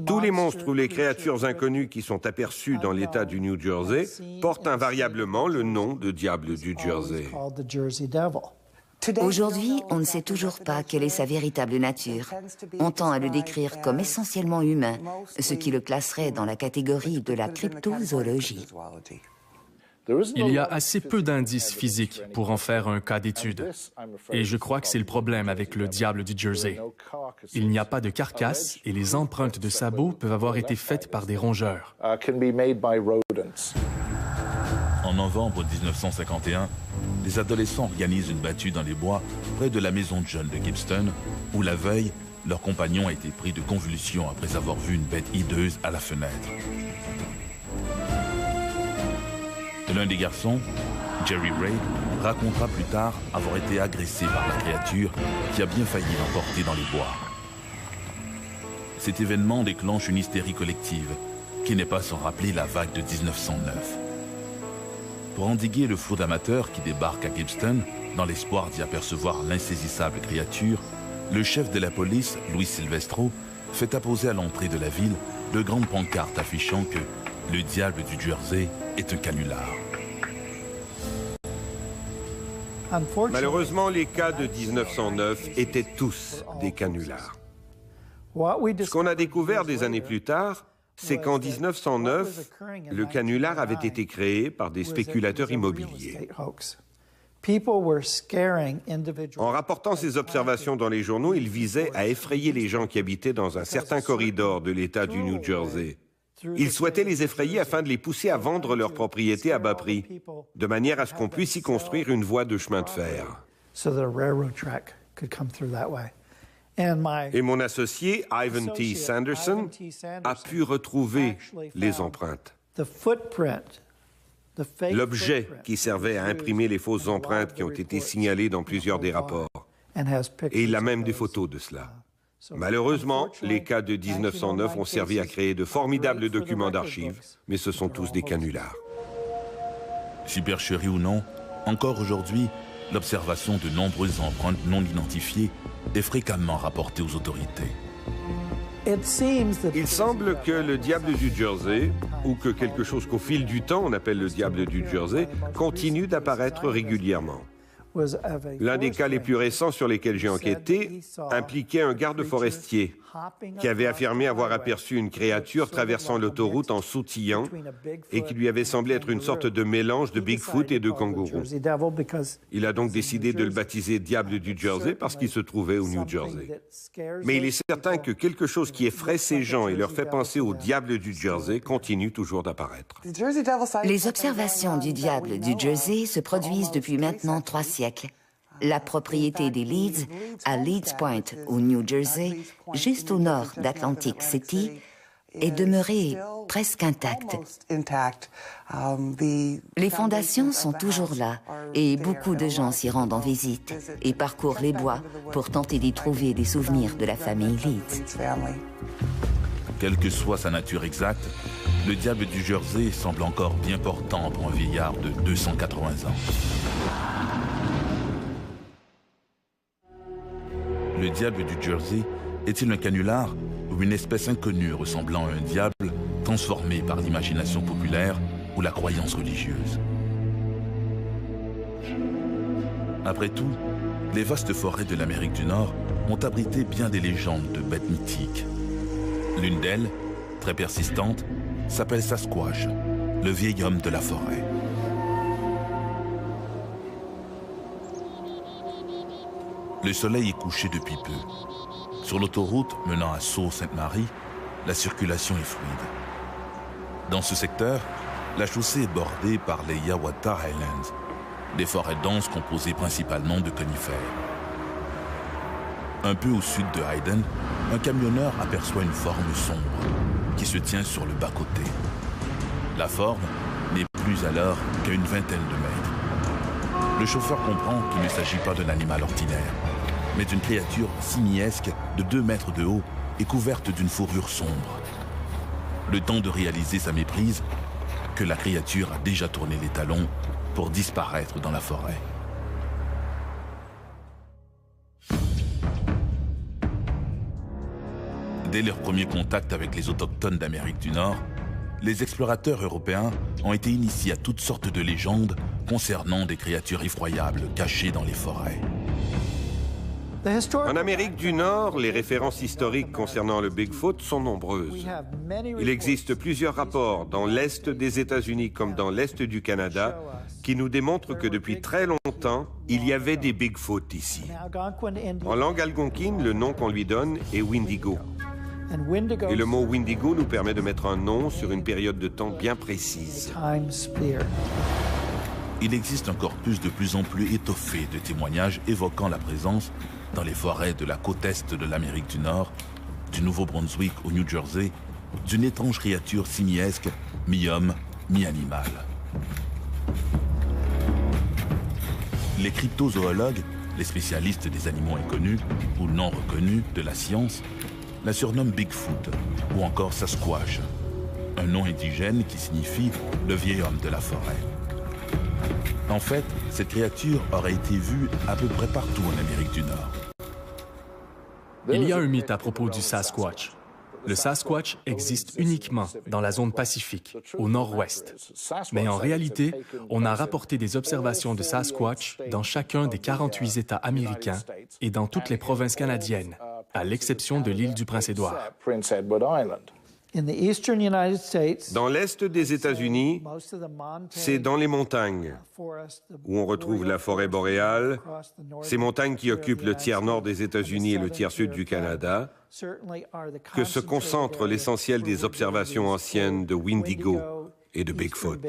Tous les monstres ou les créatures inconnues qui sont aperçus dans l'État du New Jersey portent invariablement le nom de diable du Jersey.
Aujourd'hui, on ne sait toujours pas quelle est sa véritable nature. On tend à le décrire comme essentiellement humain, ce qui le classerait dans la catégorie de la cryptozoologie.
Il y a assez peu d'indices physiques pour en faire un cas d'étude. Et je crois que c'est le problème avec le diable du Jersey. Il n'y a pas de carcasse et les empreintes de sabots peuvent avoir été faites par des rongeurs.
En novembre 1951, les adolescents organisent une battue dans les bois près de la maison de John de Gibbston, où la veille, leur compagnon a été pris de convulsions après avoir vu une bête hideuse à la fenêtre. L'un des garçons, Jerry Ray, racontera plus tard avoir été agressé par la créature qui a bien failli l'emporter dans les bois. Cet événement déclenche une hystérie collective qui n'est pas sans rappeler la vague de 1909. Pour endiguer le flot d'amateurs qui débarquent à Gibbston, dans l'espoir d'y apercevoir l'insaisissable créature, le chef de la police, Louis Silvestro, fait apposer à l'entrée de la ville de grandes pancartes affichant que le diable du Jersey est un canular.
Malheureusement, les cas de 1909 étaient tous des canulars. Ce qu'on a découvert des années plus tard, c'est qu'en 1909, le canular avait été créé par des spéculateurs immobiliers. En rapportant ces observations dans les journaux, ils visaient à effrayer les gens qui habitaient dans un certain corridor de l'État du New Jersey. Ils souhaitaient les effrayer afin de les pousser à vendre leurs propriétés à bas prix, de manière à ce qu'on puisse y construire une voie de chemin de fer. Et mon associé, Ivan T. Sanderson, a pu retrouver les empreintes. L'objet qui servait à imprimer les fausses empreintes qui ont été signalées dans plusieurs des rapports. Et il a même des photos de cela. Malheureusement, les cas de 1909 ont servi à créer de formidables documents d'archives, mais ce sont tous des canulars.
Supercherie ou non, encore aujourd'hui, l'observation de nombreuses empreintes non identifiées est fréquemment rapportée aux autorités.
Il semble que le diable du Jersey, ou que quelque chose qu'au fil du temps on appelle le diable du Jersey, continue d'apparaître régulièrement. L'un des cas les plus récents sur lesquels j'ai enquêté impliquait un garde forestier qui avait affirmé avoir aperçu une créature traversant l'autoroute en sautillant et qui lui avait semblé être une sorte de mélange de Bigfoot et de kangourou. Il a donc décidé de le baptiser Diable du Jersey parce qu'il se trouvait au New Jersey. Mais il est certain que quelque chose qui effraie ces gens et leur fait penser au Diable du Jersey continue toujours d'apparaître.
Les observations du diable du Jersey se produisent depuis maintenant 3 siècles. La propriété des Leeds, à Leeds Point, au New Jersey, juste au nord d'Atlantic City, est demeurée presque intacte. Les fondations sont toujours là et beaucoup de gens s'y rendent en visite et parcourent les bois pour tenter d'y trouver des souvenirs de la famille Leeds.
Quelle que soit sa nature exacte, le diable du Jersey semble encore bien portant pour un vieillard de 280 ans. Le diable du Jersey est-il un canular ou une espèce inconnue ressemblant à un diable transformé par l'imagination populaire ou la croyance religieuse? Après tout, les vastes forêts de l'Amérique du Nord ont abrité bien des légendes de bêtes mythiques. L'une d'elles, très persistante, s'appelle Sasquatch, le vieil homme de la forêt. Le soleil est couché depuis peu. Sur l'autoroute menant à Sault-Sainte-Marie, la circulation est fluide. Dans ce secteur, la chaussée est bordée par les Hiawatha Highlands, des forêts denses composées principalement de conifères. Un peu au sud de Hayden, un camionneur aperçoit une forme sombre qui se tient sur le bas-côté. La forme n'est plus alors qu'à une vingtaine de mètres. Le chauffeur comprend qu'il ne s'agit pas d'un animal ordinaire, mais d'une créature simiesque de 2 mètres de haut et couverte d'une fourrure sombre. Le temps de réaliser sa méprise, que la créature a déjà tourné les talons pour disparaître dans la forêt. Dès leur premier contact avec les autochtones d'Amérique du Nord, les explorateurs européens ont été initiés à toutes sortes de légendes concernant des créatures effroyables cachées dans les forêts.
En Amérique du Nord, les références historiques concernant le Bigfoot sont nombreuses. Il existe plusieurs rapports dans l'Est des États-Unis comme dans l'Est du Canada qui nous démontrent que depuis très longtemps, il y avait des Bigfoot ici. En langue algonquine, le nom qu'on lui donne est Windigo. Et le mot Windigo nous permet de mettre un nom sur une période de temps bien précise.
Il existe un corpus de plus en plus étoffé de témoignages évoquant la présence, dans les forêts de la côte est de l'Amérique du Nord, du Nouveau-Brunswick au New Jersey, d'une étrange créature simiesque, mi-homme, mi-animal. Les cryptozoologues, les spécialistes des animaux inconnus ou non reconnus de la science, la surnomment Bigfoot ou encore Sasquatch, un nom indigène qui signifie le vieil homme de la forêt. En fait, cette créature aurait été vue à peu près partout en Amérique du Nord.
Il y a un mythe à propos du Sasquatch. Le Sasquatch existe uniquement dans la zone Pacifique, au nord-ouest. Mais en réalité, on a rapporté des observations de Sasquatch dans chacun des 48 États américains et dans toutes les provinces canadiennes, à l'exception de l'île du Prince-Édouard.
Dans l'Est des États-Unis, c'est dans les montagnes où on retrouve la forêt boréale, ces montagnes qui occupent le tiers nord des États-Unis et le tiers sud du Canada, que se concentre l'essentiel des observations anciennes de Windigo et de Bigfoot.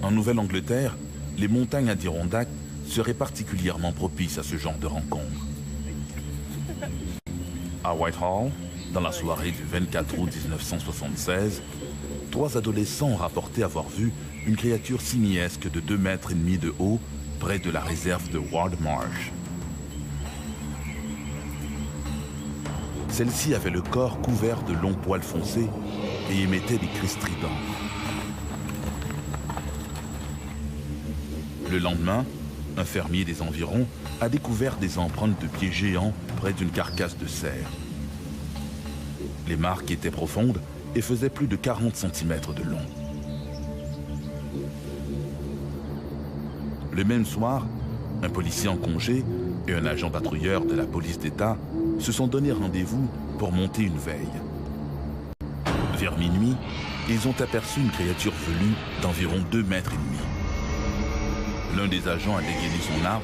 En Nouvelle-Angleterre, les montagnes Adirondacks seraient particulièrement propices à ce genre de rencontres. À Whitehall, dans la soirée du 24 août 1976, 3 adolescents ont rapporté avoir vu une créature simiesque de 2,5 mètres de haut près de la réserve de Ward Marsh. Celle-ci avait le corps couvert de longs poils foncés et émettait des cris stridents. Le lendemain, un fermier des environs a découvert des empreintes de pieds géants près d'une carcasse de cerf. Les marques étaient profondes et faisaient plus de 40 cm de long. Le même soir, un policier en congé et un agent patrouilleur de la police d'État se sont donné rendez-vous pour monter une veille. Vers minuit, ils ont aperçu une créature velue d'environ 2,5 mètres. L'un des agents a dégainé son arme,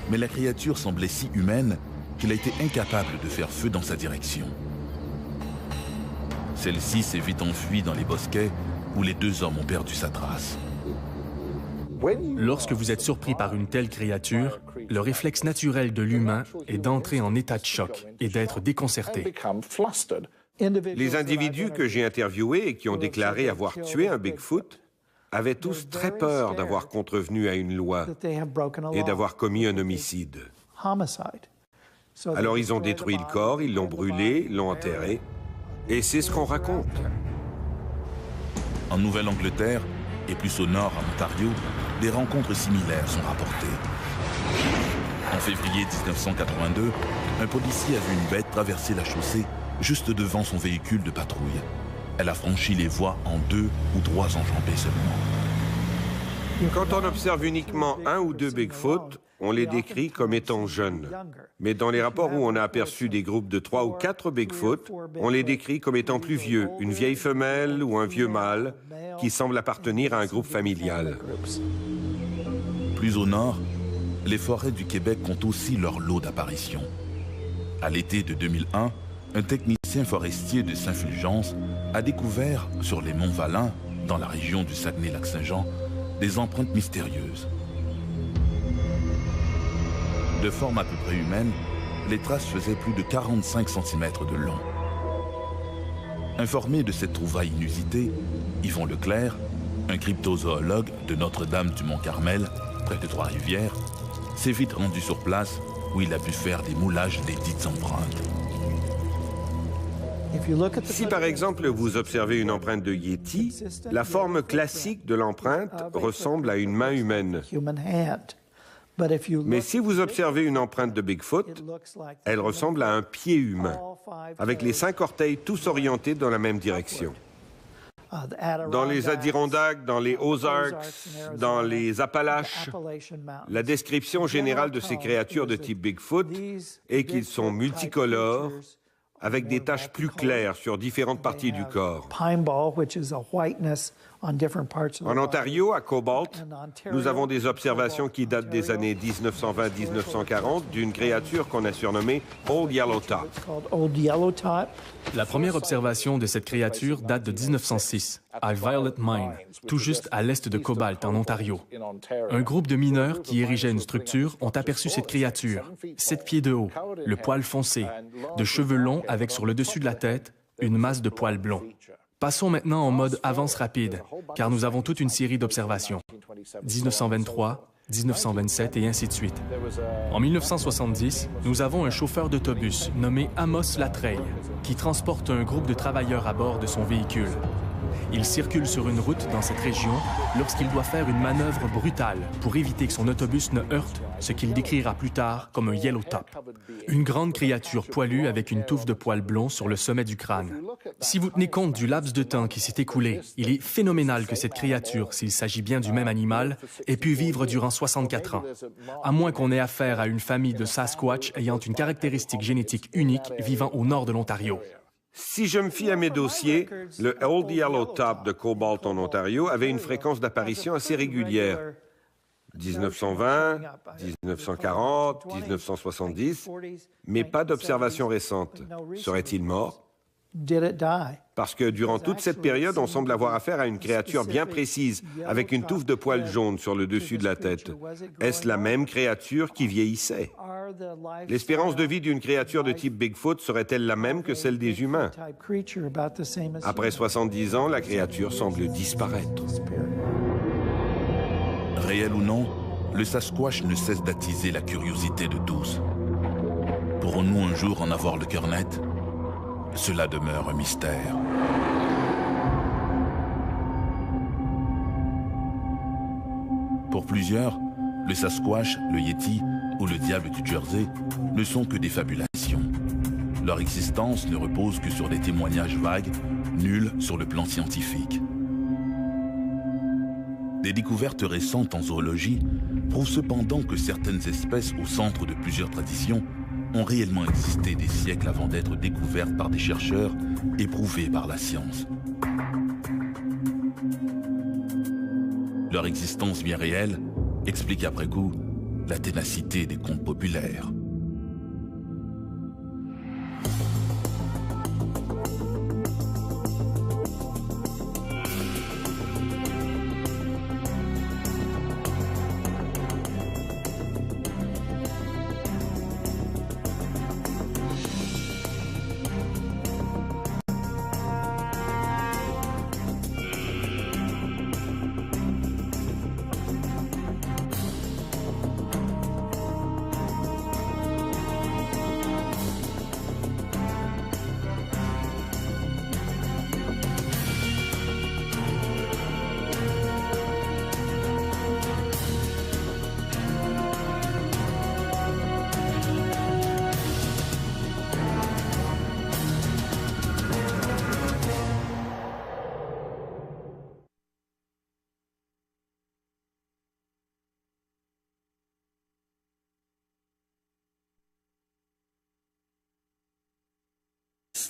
mais la créature semblait si humaine qu'il a été incapable de faire feu dans sa direction. Celle-ci s'est vite enfuie dans les bosquets où les deux hommes ont perdu sa trace.
Lorsque vous êtes surpris par une telle créature, le réflexe naturel de l'humain est d'entrer en état de choc et d'être déconcerté.
Les individus que j'ai interviewés et qui ont déclaré avoir tué un Bigfoot avaient tous très peur d'avoir contrevenu à une loi et d'avoir commis un homicide. Alors ils ont détruit le corps, ils l'ont brûlé, l'ont enterré, et c'est ce qu'on raconte.
En Nouvelle-Angleterre, et plus au nord, en Ontario, des rencontres similaires sont rapportées. En février 1982, un policier a vu une bête traverser la chaussée juste devant son véhicule de patrouille. Elle a franchi les voies en 2 ou 3 enjambées seulement.
Quand on observe uniquement 1 ou 2 Bigfoot, on les décrit comme étant jeunes. Mais dans les rapports où on a aperçu des groupes de 3 ou 4 Bigfoot, on les décrit comme étant plus vieux, une vieille femelle ou un vieux mâle qui semble appartenir à un groupe familial.
Plus au nord, les forêts du Québec comptent aussi leur lot d'apparitions. À l'été de 2001, un technicien forestier de Saint-Fulgence a découvert sur les monts Valin, dans la région du Saguenay-Lac-Saint-Jean, des empreintes mystérieuses. De forme à peu près humaine, les traces faisaient plus de 45 cm de long. Informé de cette trouvaille inusitée, Yvon Leclerc, un cryptozoologue de Notre-Dame-du-Mont-Carmel, près de Trois-Rivières, s'est vite rendu sur place où il a pu faire des moulages des dites empreintes.
Si par exemple vous observez une empreinte de Yéti, la forme classique de l'empreinte ressemble à une main humaine. Mais si vous observez une empreinte de Bigfoot, elle ressemble à un pied humain, avec les 5 orteils tous orientés dans la même direction. Dans les Adirondacks, dans les Ozarks, dans les Appalaches, la description générale de ces créatures de type Bigfoot est qu'ils sont multicolores, avec des taches plus claires sur différentes parties du corps. En Ontario, à Cobalt, nous avons des observations qui datent des années 1920-1940 d'une créature qu'on a surnommée Old Yellow Top.
La première observation de cette créature date de 1906, à Violet Mine, tout juste à l'est de Cobalt, en Ontario. Un groupe de mineurs qui érigeaient une structure ont aperçu cette créature, 7 pieds de haut, le poil foncé, de cheveux longs avec sur le dessus de la tête une masse de poils blonds. Passons maintenant en mode avance rapide, car nous avons toute une série d'observations. 1923, 1927 et ainsi de suite. En 1970, nous avons un chauffeur d'autobus nommé Amos Latreille qui transporte un groupe de travailleurs à bord de son véhicule. Il circule sur une route dans cette région lorsqu'il doit faire une manœuvre brutale pour éviter que son autobus ne heurte ce qu'il décrira plus tard comme un yellow top, une grande créature poilue avec une touffe de poils blonds sur le sommet du crâne. Si vous tenez compte du laps de temps qui s'est écoulé, il est phénoménal que cette créature, s'il s'agit bien du même animal, ait pu vivre durant 64 ans, à moins qu'on ait affaire à une famille de Sasquatch ayant une caractéristique génétique unique vivant au nord de l'Ontario.
Si je me fie à mes dossiers, le Old Yellow Top de Cobalt en Ontario avait une fréquence d'apparition assez régulière. 1920, 1940, 1970, mais pas d'observation récente. Serait-il mort? Parce que durant toute cette période, on semble avoir affaire à une créature bien précise, avec une touffe de poils jaunes sur le dessus de la tête. Est-ce la même créature qui vieillissait? L'espérance de vie d'une créature de type Bigfoot serait-elle la même que celle des humains? Après 70 ans, la créature semble disparaître.
Réel ou non, le Sasquatch ne cesse d'attiser la curiosité de tous. Pourrons-nous un jour en avoir le cœur net? Cela demeure un mystère. Pour plusieurs, le Sasquatch, le Yéti ou le diable du Jersey ne sont que des fabulations. Leur existence ne repose que sur des témoignages vagues, nuls sur le plan scientifique. Des découvertes récentes en zoologie prouvent cependant que certaines espèces au centre de plusieurs traditions ont réellement existé des siècles avant d'être découvertes par des chercheurs et prouvées par la science. Leur existence bien réelle explique après coup la ténacité des contes populaires.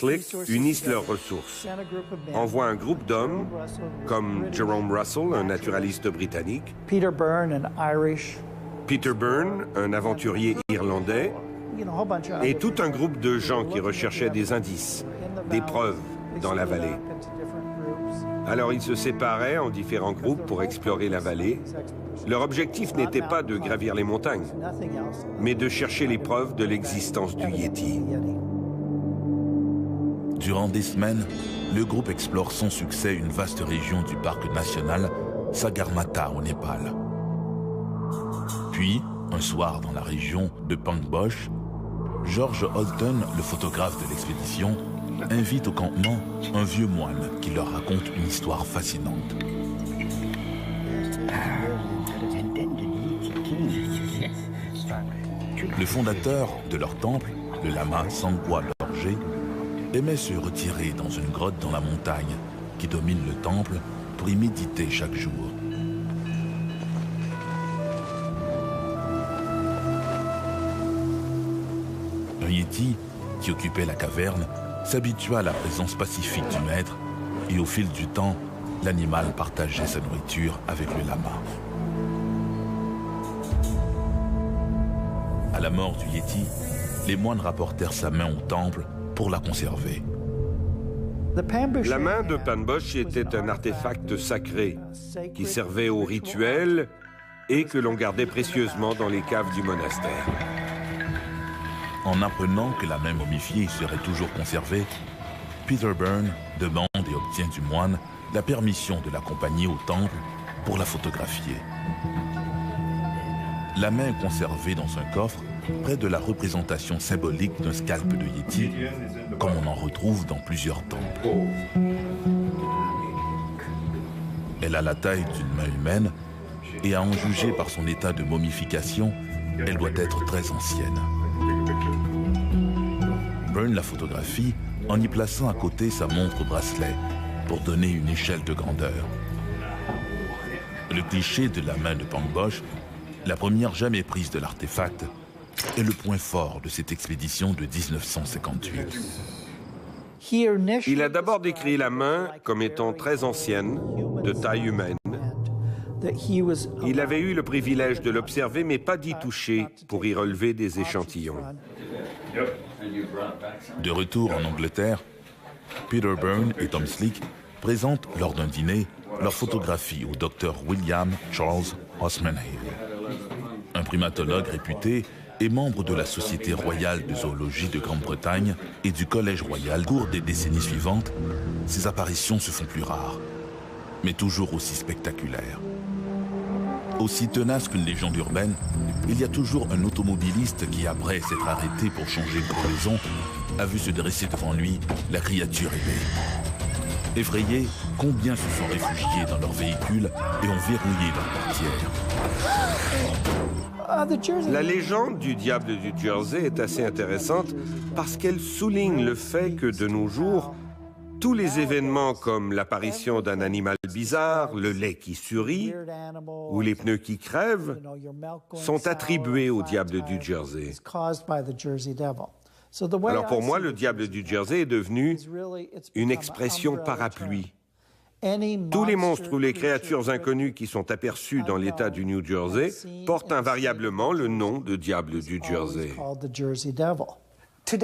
Slick unissent leurs ressources, envoient un groupe d'hommes, comme Jerome Russell, un naturaliste britannique,
Peter Byrne,
un aventurier irlandais, et tout un groupe de gens qui recherchaient des indices, des preuves dans la vallée. Alors ils se séparaient en différents groupes pour explorer la vallée. Leur objectif n'était pas de gravir les montagnes, mais de chercher les preuves de l'existence du Yéti.
Durant des semaines, le groupe explore sans succès une vaste région du parc national Sagarmatha au Népal. Puis, un soir dans la région de Pangbosh, George Holton, le photographe de l'expédition, invite au campement un vieux moine qui leur raconte une histoire fascinante. Le fondateur de leur temple, le lama Sangwa Lorje, aimait se retirer dans une grotte dans la montagne qui domine le temple pour y méditer chaque jour. Un yéti qui occupait la caverne s'habitua à la présence pacifique du maître et au fil du temps, l'animal partageait sa nourriture avec le lama. À la mort du yéti, les moines rapportèrent sa main au temple pour la conserver.
La main de Panbosh était un artefact sacré qui servait au rituel et que l'on gardait précieusement dans les caves du monastère.
En apprenant que la main momifiée serait toujours conservée, Peter Byrne demande et obtient du moine la permission de l'accompagner au temple pour la photographier. La main est conservée dans un coffre près de la représentation symbolique d'un scalp de Yéti, comme on en retrouve dans plusieurs temples. Elle a la taille d'une main humaine et à en juger par son état de momification, elle doit être très ancienne. Byrne la photographie en y plaçant à côté sa montre bracelet pour donner une échelle de grandeur. Le cliché de la main de Pangbosh, la première jamais prise de l'artefact, est le point fort de cette expédition de 1958.
Il a d'abord décrit la main comme étant très ancienne, de taille humaine. Il avait eu le privilège de l'observer, mais pas d'y toucher pour y relever des échantillons.
De retour en Angleterre, Peter Byrne et Tom Slick présentent lors d'un dîner leur photographie au docteur William Charles Osman Hale. Un primatologue réputé et membre de la Société royale de zoologie de Grande-Bretagne et du Collège royal. Au cours des décennies suivantes, ces apparitions se font plus rares, mais toujours aussi spectaculaires. Aussi tenace qu'une légende urbaine, il y a toujours un automobiliste qui, après s'être arrêté pour changer de crevaison, a vu se dresser devant lui la créature épée. Effrayés, combien se sont réfugiés dans leur véhicule et ont verrouillé leur portière.
La légende du diable du Jersey est assez intéressante parce qu'elle souligne le fait que, de nos jours, Tous les événements comme l'apparition d'un animal bizarre, le lait qui surit ou les pneus qui crèvent sont attribués au diable du Jersey. Alors pour moi, le diable du Jersey est devenu une expression parapluie. Tous les monstres ou les créatures inconnues qui sont aperçus dans l'État du New Jersey portent invariablement le nom de diable du Jersey.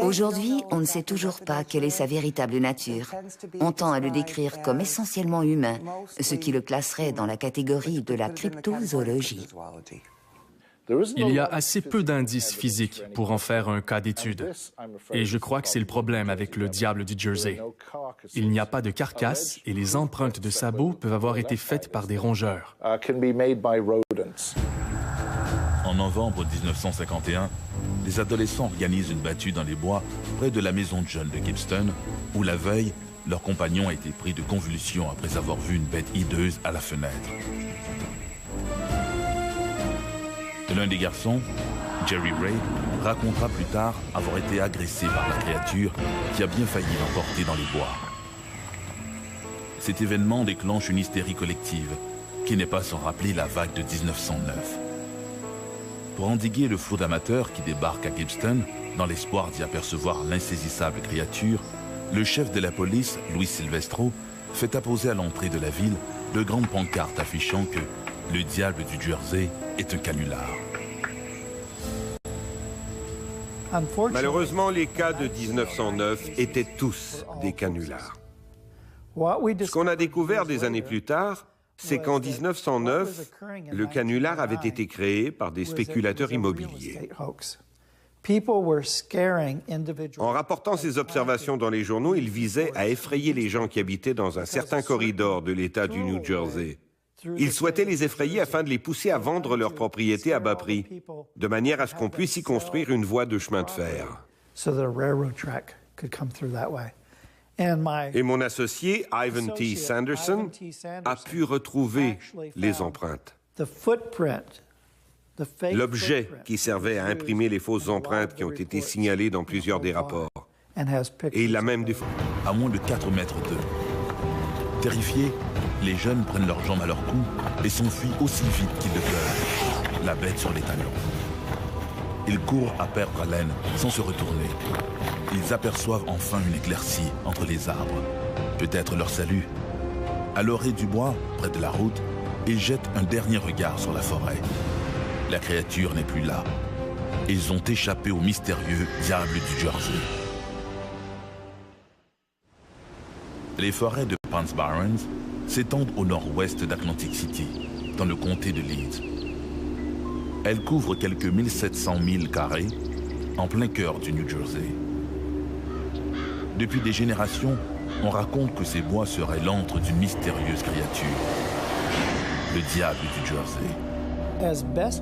Aujourd'hui, on ne sait toujours pas quelle est sa véritable nature. On tend à le décrire comme essentiellement humain, ce qui le classerait dans la catégorie de la cryptozoologie.
Il y a assez peu d'indices physiques pour en faire un cas d'étude. Et je crois que c'est le problème avec le diable du Jersey. Il n'y a pas de carcasse et les empreintes de sabots peuvent avoir été faites par des rongeurs.
En novembre 1951, les adolescents organisent une battue dans les bois près de la maison de jeunes de Gibbston, où la veille, leur compagnon a été pris de convulsions après avoir vu une bête hideuse à la fenêtre. L'un des garçons, Jerry Ray, racontera plus tard avoir été agressé par la créature qui a bien failli l'emporter dans les bois. Cet événement déclenche une hystérie collective qui n'est pas sans rappeler la vague de 1909. Pour endiguer le flot d'amateurs qui débarquent à Gibbston, dans l'espoir d'y apercevoir l'insaisissable créature, le chef de la police, Louis Silvestro, fait apposer à l'entrée de la ville de grandes pancartes affichant que le diable du Jersey est un canular.
Malheureusement, les cas de 1909 étaient tous des canulars. Ce qu'on a découvert des années plus tard, c'est qu'en 1909, le canular avait été créé par des spéculateurs immobiliers. En rapportant ces observations dans les journaux, ils visaient à effrayer les gens qui habitaient dans un certain corridor de l'État du New Jersey. Ils souhaitaient les effrayer afin de les pousser à vendre leurs propriétés à bas prix, de manière à ce qu'on puisse y construire une voie de chemin de fer. Et mon associé, Ivan T. Sanderson, a pu retrouver les empreintes. L'objet qui servait à imprimer les fausses empreintes qui ont été signalées dans plusieurs des rapports. Et il l'a même défendu.
À moins de 4 mètres d'eux. Terrifiés, les jeunes prennent leurs jambes à leur cou et s'enfuient aussi vite qu'ils le peuvent, la bête sur les talons. Ils courent à perdre haleine sans se retourner. Ils aperçoivent enfin une éclaircie entre les arbres. Peut-être leur salut. À l'orée du bois, près de la route, ils jettent un dernier regard sur la forêt. La créature n'est plus là. Ils ont échappé au mystérieux diable du Jersey. Les forêts de Pines Barrens s'étendent au nord-ouest d'Atlantic City, dans le comté de Leeds. Elles couvrent quelques 1700 milles carrés, en plein cœur du New Jersey. Depuis des générations, on raconte que ces bois seraient l'antre d'une mystérieuse créature, le diable du Jersey.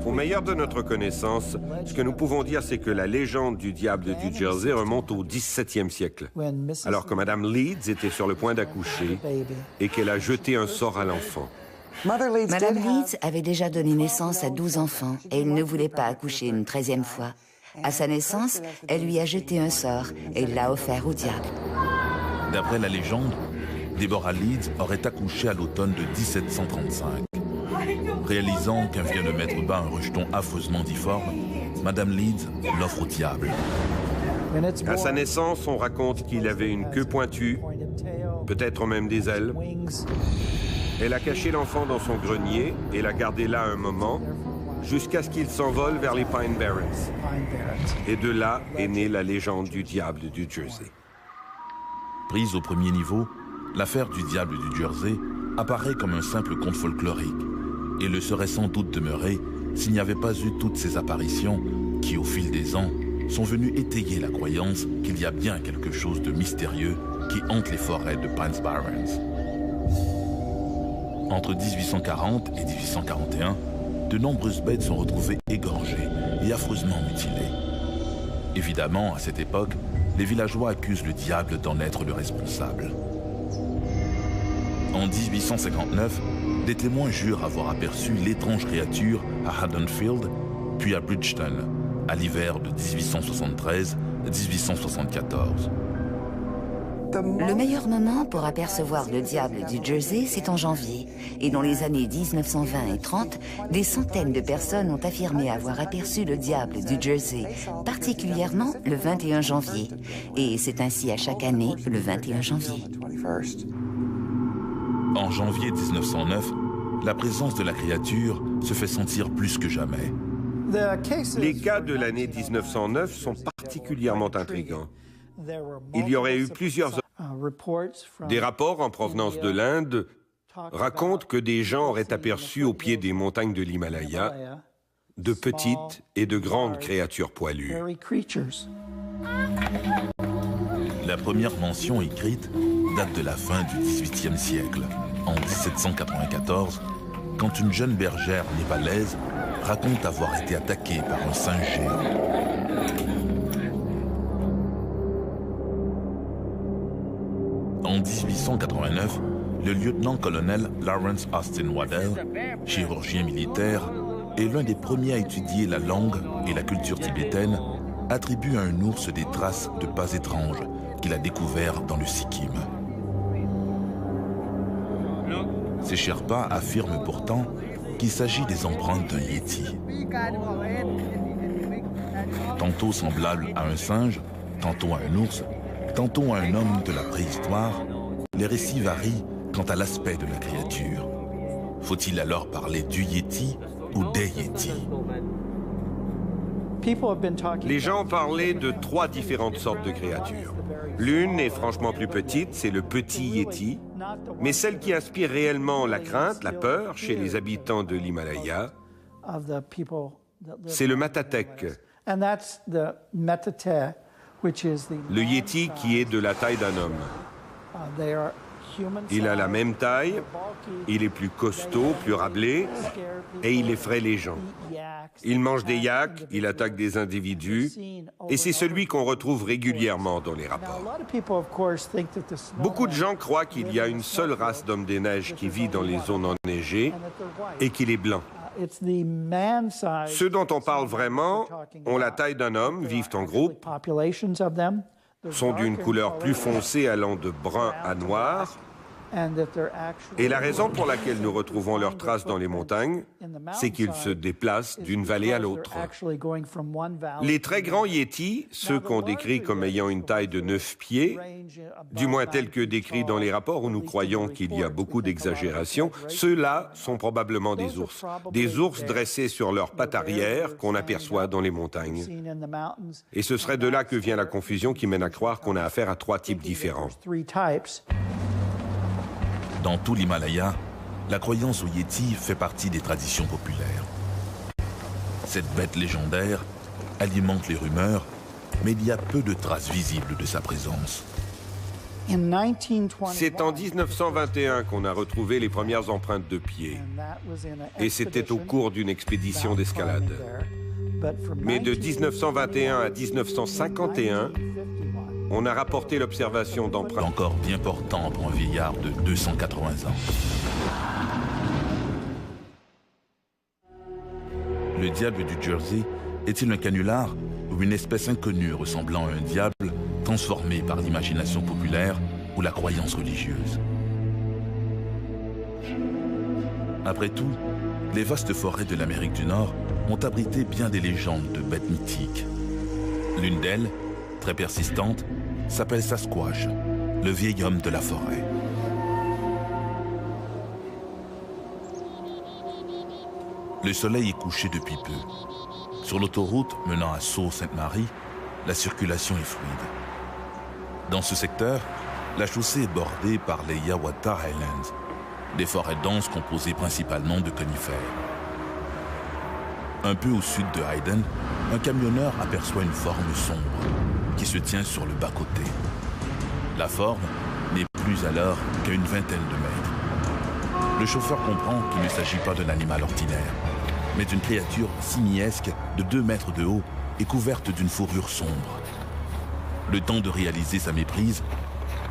Au meilleur de notre connaissance, ce que nous pouvons dire, c'est que la légende du diable du Jersey remonte au XVIIe siècle, alors que Madame Leeds était sur le point d'accoucher et qu'elle a jeté un sort à l'enfant.
Madame Leeds avait déjà donné naissance à 12 enfants et elle ne voulait pas accoucher une 13e fois. À sa naissance, elle lui a jeté un sort et il l'a offert au diable.
D'après la légende, Deborah Leeds aurait accouché à l'automne de 1735. Réalisant qu'un vient de mettre bas un rejeton affreusement difforme, Madame Leeds l'offre au diable.
À sa naissance, on raconte qu'il avait une queue pointue, peut-être même des ailes. Elle a caché l'enfant dans son grenier et l'a gardé là un moment, jusqu'à ce qu'il s'envole vers les Pine Barrens. Et de là est née la légende du diable du Jersey.
Prise au premier niveau, l'affaire du diable du Jersey apparaît comme un simple conte folklorique et le serait sans doute demeuré s'il n'y avait pas eu toutes ces apparitions qui, au fil des ans, sont venues étayer la croyance qu'il y a bien quelque chose de mystérieux qui hante les forêts de Pines Barrens. Entre 1840 et 1841, de nombreuses bêtes sont retrouvées égorgées et affreusement mutilées. Évidemment, à cette époque, les villageois accusent le diable d'en être le responsable. En 1859, des témoins jurent avoir aperçu l'étrange créature à Haddonfield, puis à Bridgeton, à l'hiver de 1873-1874.
Le meilleur moment pour apercevoir le diable du Jersey, c'est en janvier. Et dans les années 1920 et 30, des centaines de personnes ont affirmé avoir aperçu le diable du Jersey, particulièrement le 21 janvier. Et c'est ainsi à chaque année, le 21 janvier.
En janvier 1909, la présence de la créature se fait sentir plus que jamais.
Les cas de l'année 1909 sont particulièrement intrigants. Il y aurait eu plusieurs... Des rapports en provenance de l'Inde racontent que des gens auraient aperçu au pied des montagnes de l'Himalaya de petites et de grandes créatures poilues.
La première mention écrite date de la fin du XVIIIe siècle, en 1794, quand une jeune bergère népalaise raconte avoir été attaquée par un singe géant. En 1889, le lieutenant-colonel Lawrence Austin Waddell, chirurgien militaire, et l'un des premiers à étudier la langue et la culture tibétaine, attribue à un ours des traces de pas étranges qu'il a découvertes dans le Sikkim. Ces Sherpas affirment pourtant qu'il s'agit des empreintes d'un yéti. Tantôt semblable à un singe, tantôt à un ours, tantôt à un homme de la préhistoire, les récits varient quant à l'aspect de la créature. Faut-il alors parler du yéti ou des yétis?
Les gens ont parlé de 3 différentes sortes de créatures. L'une est franchement plus petite, c'est le petit yéti, mais celle qui inspire réellement la crainte, la peur chez les habitants de l'Himalaya, c'est le matatek. Le yéti qui est de la taille d'un homme. Il a la même taille, il est plus costaud, plus râblé, et il effraie les gens. Il mange des yaks, il attaque des individus, et c'est celui qu'on retrouve régulièrement dans les rapports. Beaucoup de gens croient qu'il y a une seule race d'hommes des neiges qui vit dans les zones enneigées, et qu'il est blanc. Ceux dont on parle vraiment ont la taille d'un homme, vivent en groupe, sont d'une couleur plus foncée allant de brun à noir, et la raison pour laquelle nous retrouvons leurs traces dans les montagnes, c'est qu'ils se déplacent d'une vallée à l'autre. Les très grands yétis, ceux qu'on décrit comme ayant une taille de 9 pieds, du moins tels que décrits dans les rapports où nous croyons qu'il y a beaucoup d'exagération, ceux-là sont probablement des ours. Des ours dressés sur leurs pattes arrière qu'on aperçoit dans les montagnes. Et ce serait de là que vient la confusion qui mène à croire qu'on a affaire à 3 types différents.
Dans tout l'Himalaya, la croyance au yéti fait partie des traditions populaires. Cette bête légendaire alimente les rumeurs, mais il y a peu de traces visibles de sa présence.
C'est en 1921 qu'on a retrouvé les premières empreintes de pieds, et c'était au cours d'une expédition d'escalade. Mais de 1921 à 1951, on a rapporté l'observation d'empreintes.
Encore bien portant pour un vieillard de 280 ans. Le diable du Jersey est-il un canular ou une espèce inconnue ressemblant à un diable transformé par l'imagination populaire ou la croyance religieuse? Après tout, les vastes forêts de l'Amérique du Nord ont abrité bien des légendes de bêtes mythiques. L'une d'elles, très persistante, s'appelle Sasquatch, le vieil homme de la forêt. Le soleil est couché depuis peu. Sur l'autoroute menant à Sault-Sainte-Marie, la circulation est fluide. Dans ce secteur, la chaussée est bordée par les Hiawatha Highlands, des forêts denses composées principalement de conifères. Un peu au sud de Hayden, un camionneur aperçoit une forme sombre qui se tient sur le bas-côté. La forme n'est plus alors qu'à une vingtaine de mètres. Le chauffeur comprend qu'il ne s'agit pas d'un animal ordinaire, mais d'une créature simiesque de 2 mètres de haut et couverte d'une fourrure sombre. Le temps de réaliser sa méprise,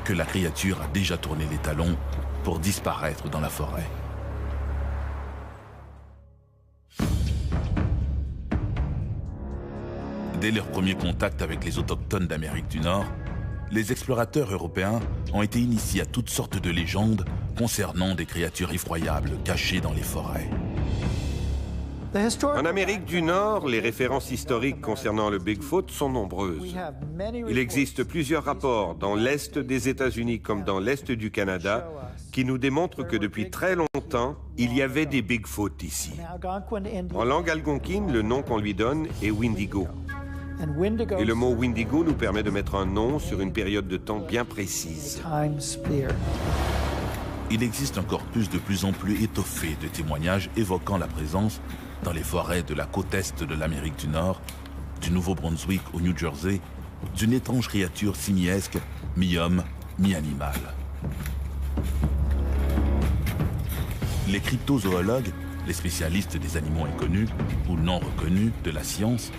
que la créature a déjà tourné les talons pour disparaître dans la forêt. Dès leur premier contact avec les autochtones d'Amérique du Nord, les explorateurs européens ont été initiés à toutes sortes de légendes concernant des créatures effroyables cachées dans les forêts.
En Amérique du Nord, les références historiques concernant le Bigfoot sont nombreuses. Il existe plusieurs rapports dans l'Est des États-Unis comme dans l'Est du Canada qui nous démontrent que depuis très longtemps, il y avait des Bigfoot ici. En langue algonquine, le nom qu'on lui donne est Windigo. Et le mot Windigo nous permet de mettre un nom sur une période de temps bien précise.
Il existe un corpus de plus en plus étoffé de témoignages évoquant la présence, dans les forêts de la côte est de l'Amérique du Nord, du Nouveau-Brunswick au New Jersey, d'une étrange créature simiesque, mi-homme, mi-animal. Les cryptozoologues, les spécialistes des animaux inconnus ou non reconnus de la science,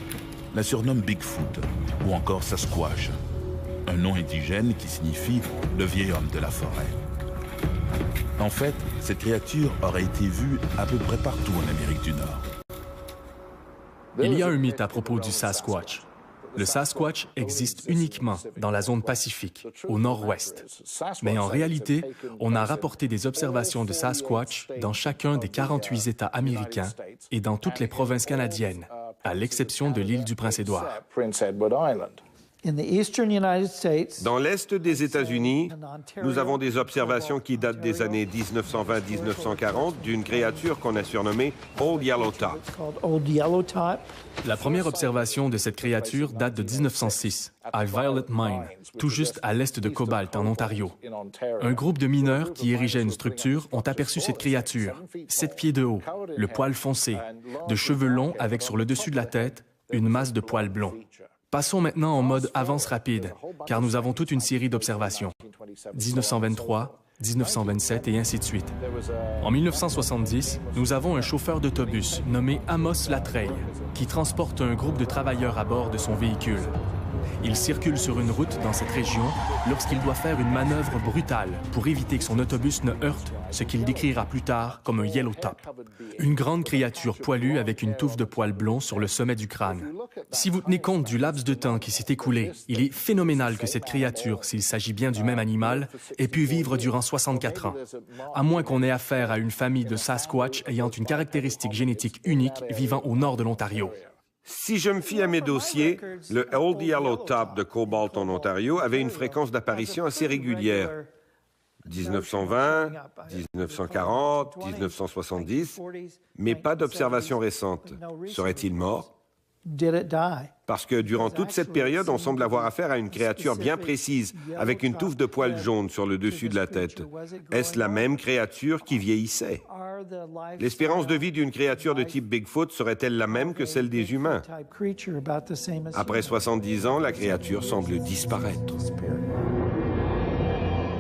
la surnomment Bigfoot ou encore Sasquatch, un nom indigène qui signifie le vieil homme de la forêt. En fait, cette créature aurait été vue à peu près partout en Amérique du Nord.
Il y a un mythe à propos du Sasquatch. Le Sasquatch existe uniquement dans la zone Pacifique, au nord-ouest. Mais en réalité, on a rapporté des observations de Sasquatch dans chacun des 48 États américains et dans toutes les provinces canadiennes, à l'exception de l'île du Prince-Édouard.
Dans l'Est des États-Unis, nous avons des observations qui datent des années 1920-1940 d'une créature qu'on a surnommée Old Yellow Top.
La première observation de cette créature date de 1906, à Violet Mine, tout juste à l'est de Cobalt, en Ontario. Un groupe de mineurs qui érigeaient une structure ont aperçu cette créature, 7 pieds de haut, le poil foncé, de cheveux longs avec sur le dessus de la tête une masse de poils blonds. Passons maintenant en mode avance rapide, car nous avons toute une série d'observations. 1923, 1927 et ainsi de suite. En 1970, nous avons un chauffeur d'autobus nommé Amos Latreille qui transporte un groupe de travailleurs à bord de son véhicule. Il circule sur une route dans cette région lorsqu'il doit faire une manœuvre brutale pour éviter que son autobus ne heurte ce qu'il décrira plus tard comme un Yellow Top, une grande créature poilue avec une touffe de poils blonds sur le sommet du crâne. Si vous tenez compte du laps de temps qui s'est écoulé, il est phénoménal que cette créature, s'il s'agit bien du même animal, ait pu vivre durant 64 ans, à moins qu'on ait affaire à une famille de Sasquatch ayant une caractéristique génétique unique vivant au nord de l'Ontario.
Si je me fie à mes dossiers, le Old Yellow Top de Cobalt en Ontario avait une fréquence d'apparition assez régulière. 1920, 1940, 1970, mais pas d'observation récente. Serait-il mort? Parce que durant toute cette période, on semble avoir affaire à une créature bien précise, avec une touffe de poils jaunes sur le dessus de la tête. Est-ce la même créature qui vieillissait? L'espérance de vie d'une créature de type Bigfoot serait-elle la même que celle des humains? Après 70 ans, la créature semble disparaître.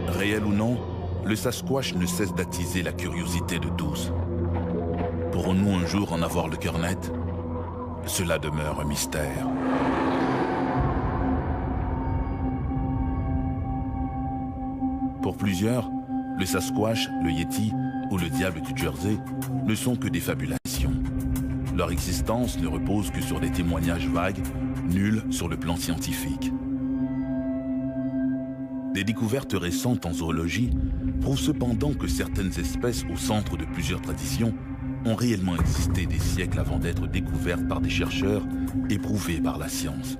Réel ou non, le Sasquatch ne cesse d'attiser la curiosité de tous. Pourrons-nous un jour en avoir le cœur net? Cela demeure un mystère. Pour plusieurs, le Sasquatch, le Yeti ou le diable du Jersey ne sont que des fabulations. Leur existence ne repose que sur des témoignages vagues, nuls sur le plan scientifique. Des découvertes récentes en zoologie prouvent cependant que certaines espèces au centre de plusieurs traditions ont réellement existé des siècles avant d'être découvertes par des chercheurs et prouvées par la science.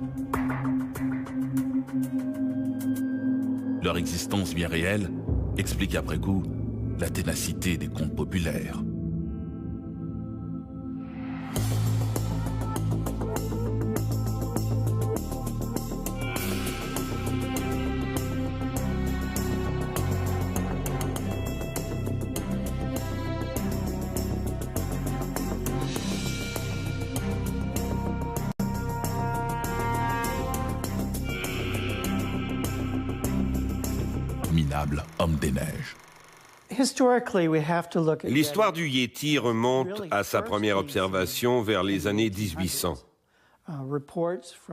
Leur existence bien réelle explique après coup la ténacité des contes populaires. Minable homme des neiges.
L'histoire du Yéti remonte à sa première observation vers les années 1800.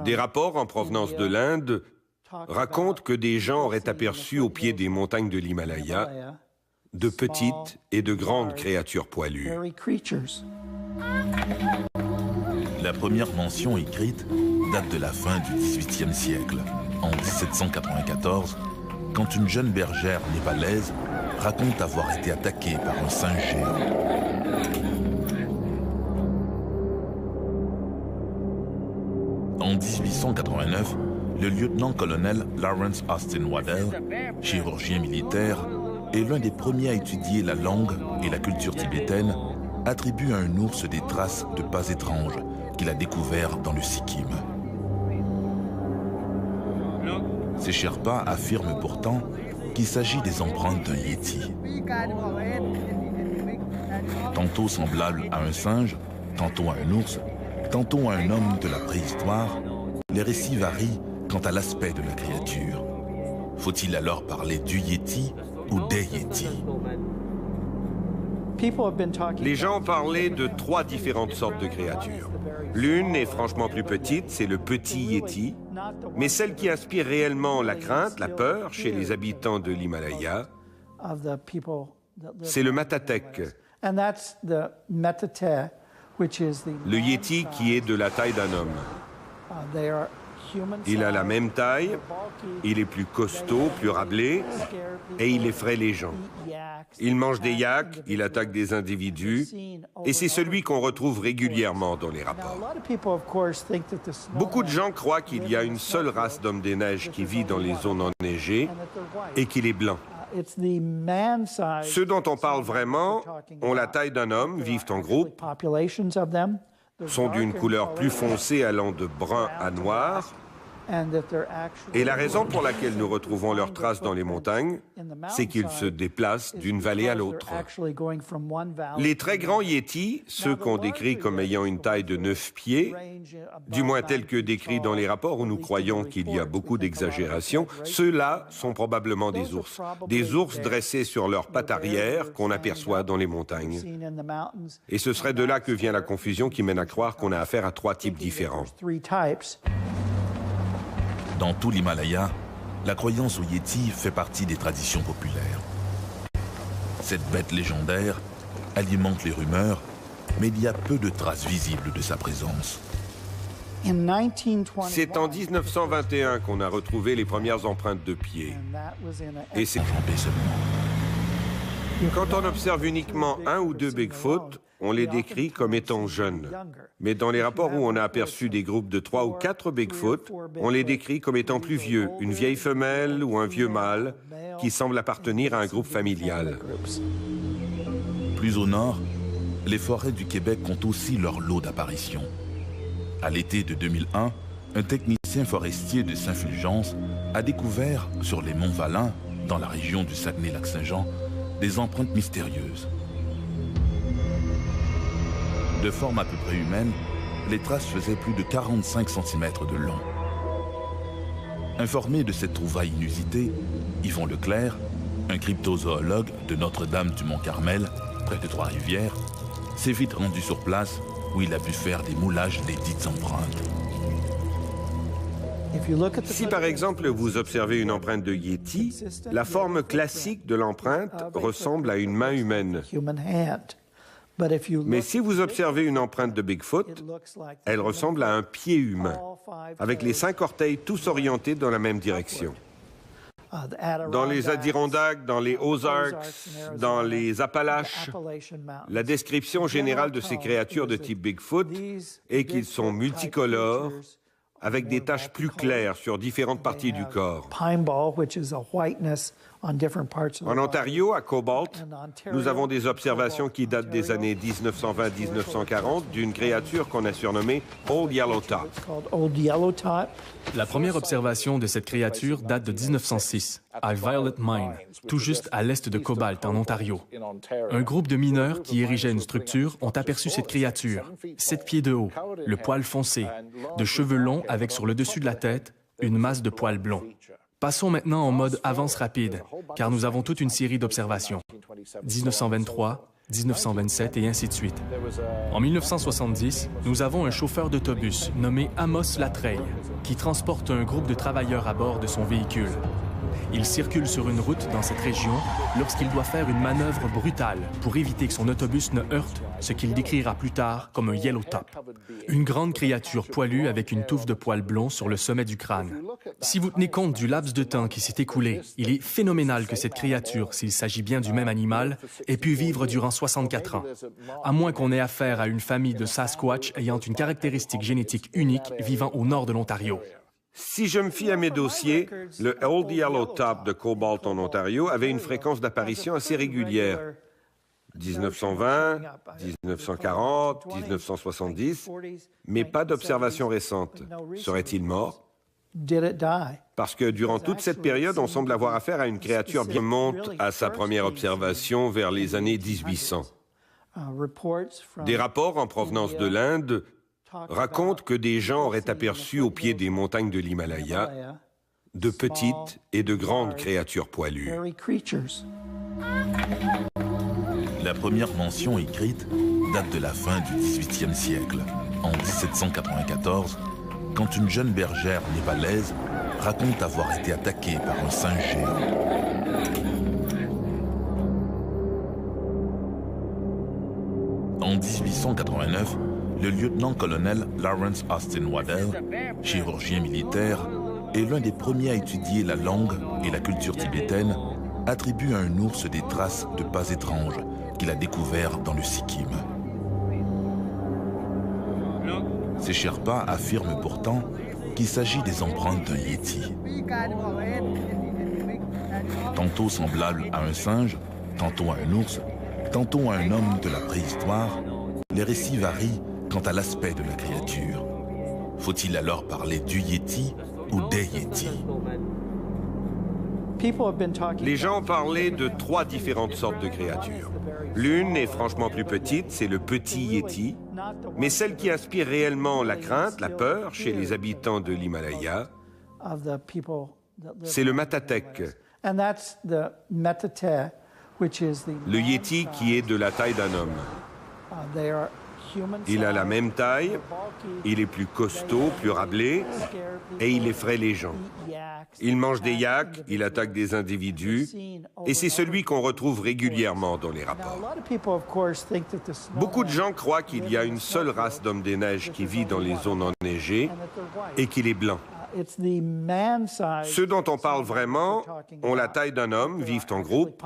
Des rapports en provenance de l'Inde racontent que des gens auraient aperçu au pied des montagnes de l'Himalaya de petites et de grandes créatures poilues.
La première mention écrite date de la fin du XVIIIe siècle, en 1794, quand une jeune bergère népalaise raconte avoir été attaquée par un singe géant. En 1889, le lieutenant-colonel Lawrence Austin Waddell, chirurgien militaire, et l'un des premiers à étudier la langue et la culture tibétaine, attribue à un ours des traces de pas étranges qu'il a découvertes dans le Sikkim. Ces Sherpas affirment pourtant qu'il s'agit des empreintes d'un yéti. Tantôt semblable à un singe, tantôt à un ours, tantôt à un homme de la préhistoire, les récits varient quant à l'aspect de la créature. Faut-il alors parler du yéti ou des yétis?
Les gens ont parlé de 3 différentes sortes de créatures. L'une est franchement plus petite, c'est le petit yéti, mais celle qui inspire réellement la crainte, la peur chez les habitants de l'Himalaya, c'est le Matatek. Le yéti qui est de la taille d'un homme. Il a la même taille, il est plus costaud, plus râblé, et il effraie les gens. Il mange des yaks, il attaque des individus, et c'est celui qu'on retrouve régulièrement dans les rapports. Beaucoup de gens croient qu'il y a une seule race d'hommes des neiges qui vit dans les zones enneigées, et qu'il est blanc. Ceux dont on parle vraiment ont la taille d'un homme, vivent en groupe, sont d'une couleur plus foncée allant de brun à noir, et la raison pour laquelle nous retrouvons leurs traces dans les montagnes, c'est qu'ils se déplacent d'une vallée à l'autre. Les très grands yétis, ceux qu'on décrit comme ayant une taille de 9 pieds, du moins tels que décrits dans les rapports où nous croyons qu'il y a beaucoup d'exagération, ceux-là sont probablement des ours. Des ours dressés sur leurs pattes arrière qu'on aperçoit dans les montagnes. Et ce serait de là que vient la confusion qui mène à croire qu'on a affaire à 3 types différents.
Dans tout l'Himalaya, la croyance au yéti fait partie des traditions populaires. Cette bête légendaire alimente les rumeurs, mais il y a peu de traces visibles de sa présence.
C'est en 1921 qu'on a retrouvé les premières empreintes de pieds. Et c'est quand on observe uniquement 1 ou 2 Bigfoot, on les décrit comme étant jeunes. Mais dans les rapports où on a aperçu des groupes de 3 ou 4 Bigfoot, on les décrit comme étant plus vieux, une vieille femelle ou un vieux mâle qui semble appartenir à un groupe familial.
Plus au nord, les forêts du Québec comptent aussi leur lot d'apparitions. À l'été de 2001, un technicien forestier de Saint-Fulgence a découvert sur les monts Valin, dans la région du Saguenay-Lac-Saint-Jean, des empreintes mystérieuses. De forme à peu près humaine, les traces faisaient plus de 45 cm de long. Informé de cette trouvaille inusitée, Yvon Leclerc, un cryptozoologue de Notre-Dame-du-Mont-Carmel, près de Trois-Rivières, s'est vite rendu sur place où il a pu faire des moulages des dites empreintes.
Si par exemple vous observez une empreinte de yéti, la forme classique de l'empreinte ressemble à une main humaine. Mais si vous observez une empreinte de Bigfoot, elle ressemble à un pied humain, avec les 5 orteils tous orientés dans la même direction. Dans les Adirondacks, dans les Ozarks, dans les Appalaches, la description générale de ces créatures de type Bigfoot est qu'ils sont multicolores, avec des taches plus claires sur différentes parties du corps. En Ontario, à Cobalt, nous avons des observations qui datent des années 1920-1940 d'une créature qu'on a surnommée Old Yellow Top.
La première observation de cette créature date de 1906, à Violet Mine, tout juste à l'est de Cobalt, en Ontario. Un groupe de mineurs qui érigeaient une structure ont aperçu cette créature, 7 pieds de haut, le poil foncé, de cheveux longs avec sur le dessus de la tête une masse de poils blonds. Passons maintenant en mode avance rapide, car nous avons toute une série d'observations. 1923, 1927 et ainsi de suite. En 1970, nous avons un chauffeur d'autobus nommé Amos Latreille qui transporte un groupe de travailleurs à bord de son véhicule. Il circule sur une route dans cette région lorsqu'il doit faire une manœuvre brutale pour éviter que son autobus ne heurte ce qu'il décrira plus tard comme un yellow top, une grande créature poilue avec une touffe de poils blonds sur le sommet du crâne. Si vous tenez compte du laps de temps qui s'est écoulé, il est phénoménal que cette créature, s'il s'agit bien du même animal, ait pu vivre durant 64 ans, à moins qu'on ait affaire à une famille de Sasquatch ayant une caractéristique génétique unique vivant au nord de l'Ontario.
Si je me fie à mes dossiers, le Old Yellow Top de Cobalt en Ontario avait une fréquence d'apparition assez régulière. 1920, 1940, 1970, mais pas d'observation récente. Serait-il mort? Parce que durant toute cette période, on semble avoir affaire à une créature bien monte à sa première observation vers les années 1800. Des rapports en provenance de l'Inde racontent que des gens auraient aperçu au pied des montagnes de l'Himalaya de petites et de grandes créatures poilues.
La première mention écrite date de la fin du XVIIIe siècle, en 1794, quand une jeune bergère népalaise raconte avoir été attaquée par un singe géant. En 1889, le lieutenant-colonel Lawrence Austin Waddell, chirurgien militaire, et l'un des premiers à étudier la langue et la culture tibétaine, attribue à un ours des traces de pas étranges qu'il a découvertes dans le Sikkim. Ces Sherpas affirment pourtant qu'il s'agit des empreintes d'un yéti. Tantôt semblable à un singe, tantôt à un ours, tantôt à un homme de la préhistoire, les récits varient quant à l'aspect de la créature. Faut-il alors parler du yéti ou des yétis?
Les gens ont parlé de 3 différentes sortes de créatures. L'une est franchement plus petite, c'est le petit yéti, mais celle qui inspire réellement la crainte, la peur chez les habitants de l'Himalaya, c'est le matatek. Le yéti qui est de la taille d'un homme. Il a la même taille, il est plus costaud, plus râblé, et il effraie les gens. Il mange des yaks, il attaque des individus, et c'est celui qu'on retrouve régulièrement dans les rapports. Beaucoup de gens croient qu'il y a une seule race d'hommes des neiges qui vit dans les zones enneigées, et qu'il est blanc. Ceux dont on parle vraiment ont la taille d'un homme, vivent en groupe,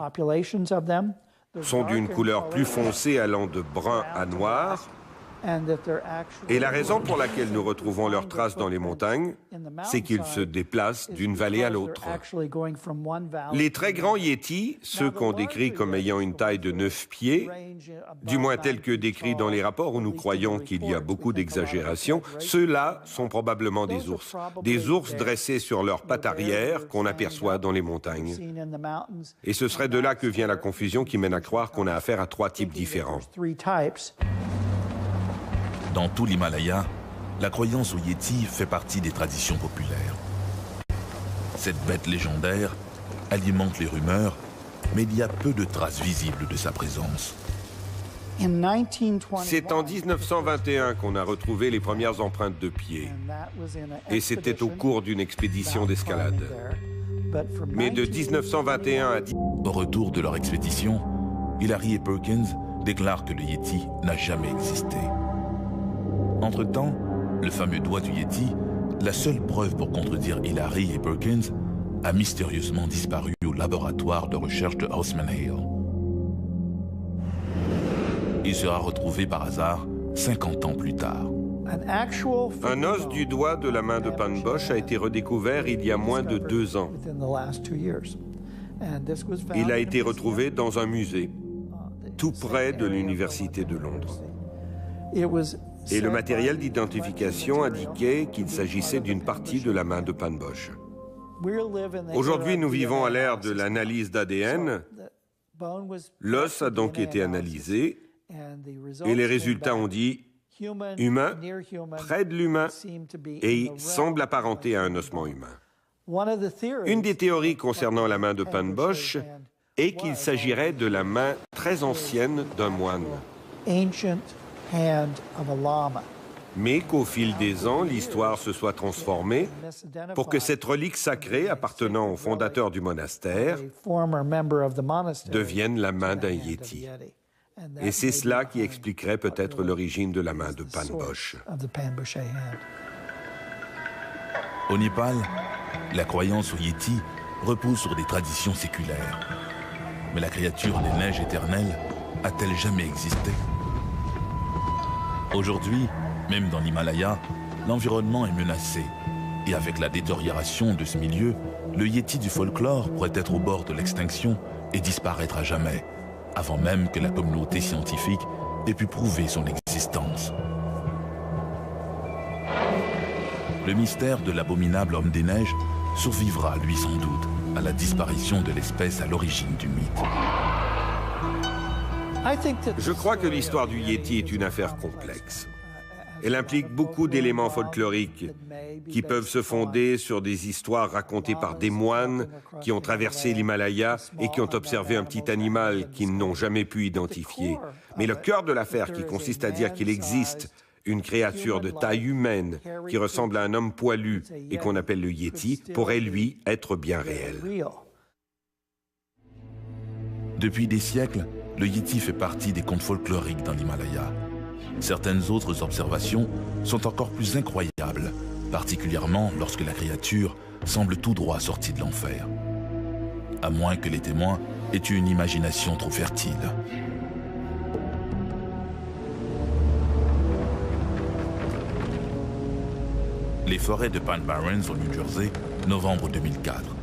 sont d'une couleur plus foncée allant de brun à noir, et la raison pour laquelle nous retrouvons leurs traces dans les montagnes, c'est qu'ils se déplacent d'une vallée à l'autre. Les très grands yétis, ceux qu'on décrit comme ayant une taille de 9 pieds, du moins tels que décrits dans les rapports où nous croyons qu'il y a beaucoup d'exagération, ceux-là sont probablement des ours. Des ours dressés sur leurs pattes arrière qu'on aperçoit dans les montagnes. Et ce serait de là que vient la confusion qui mène à croire qu'on a affaire à 3 types différents.
Dans tout l'Himalaya, la croyance au yéti fait partie des traditions populaires. Cette bête légendaire alimente les rumeurs, mais il y a peu de traces visibles de sa présence.
C'est en 1921 qu'on a retrouvé les premières empreintes de pieds. Et c'était au cours d'une expédition d'escalade. Mais de 1921 à...
Au retour de leur expédition, Hillary et Perkins déclarent que le yéti n'a jamais existé. Entre-temps, le fameux doigt du yéti, la seule preuve pour contredire Hillary et Perkins, a mystérieusement disparu au laboratoire de recherche de Houseman Hale. Il sera retrouvé par hasard 50 ans plus tard.
Un os du doigt de la main de Pan Bosch a été redécouvert il y a moins de 2 ans. Il a été retrouvé dans un musée, tout près de l'Université de Londres. Et le matériel d'identification indiquait qu'il s'agissait d'une partie de la main de Pan Bosch. Aujourd'hui, nous vivons à l'ère de l'analyse d'ADN. L'os a donc été analysé et les résultats ont dit humain, près de l'humain, et semble apparenté à un ossement humain. Une des théories concernant la main de Pan Bosch est qu'il s'agirait de la main très ancienne d'un moine. mais qu'au fil des ans, l'histoire se soit transformée pour que cette relique sacrée appartenant au fondateur du monastère devienne la main d'un Yéti. Et c'est cela qui expliquerait peut-être l'origine de la main de Pan Bosh.
Au Népal, la croyance au Yéti repose sur des traditions séculaires. Mais la créature des neiges éternelles a-t-elle jamais existé? Aujourd'hui, même dans l'Himalaya, l'environnement est menacé. Et avec la détérioration de ce milieu, le Yéti du folklore pourrait être au bord de l'extinction et disparaître à jamais, avant même que la communauté scientifique ait pu prouver son existence. Le mystère de l'abominable homme des neiges survivra, lui sans doute, à la disparition de l'espèce à l'origine du mythe.
Je crois que l'histoire du Yéti est une affaire complexe. Elle implique beaucoup d'éléments folkloriques qui peuvent se fonder sur des histoires racontées par des moines qui ont traversé l'Himalaya et qui ont observé un petit animal qu'ils n'ont jamais pu identifier. Mais le cœur de l'affaire, qui consiste à dire qu'il existe une créature de taille humaine qui ressemble à un homme poilu et qu'on appelle le Yéti, pourrait, lui, être bien réel.
Depuis des siècles, le Yéti fait partie des contes folkloriques dans l'Himalaya. Certaines autres observations sont encore plus incroyables, particulièrement lorsque la créature semble tout droit sortie de l'enfer. À moins que les témoins aient eu une imagination trop fertile. Les forêts de Pine Barrens au New Jersey, novembre 2004.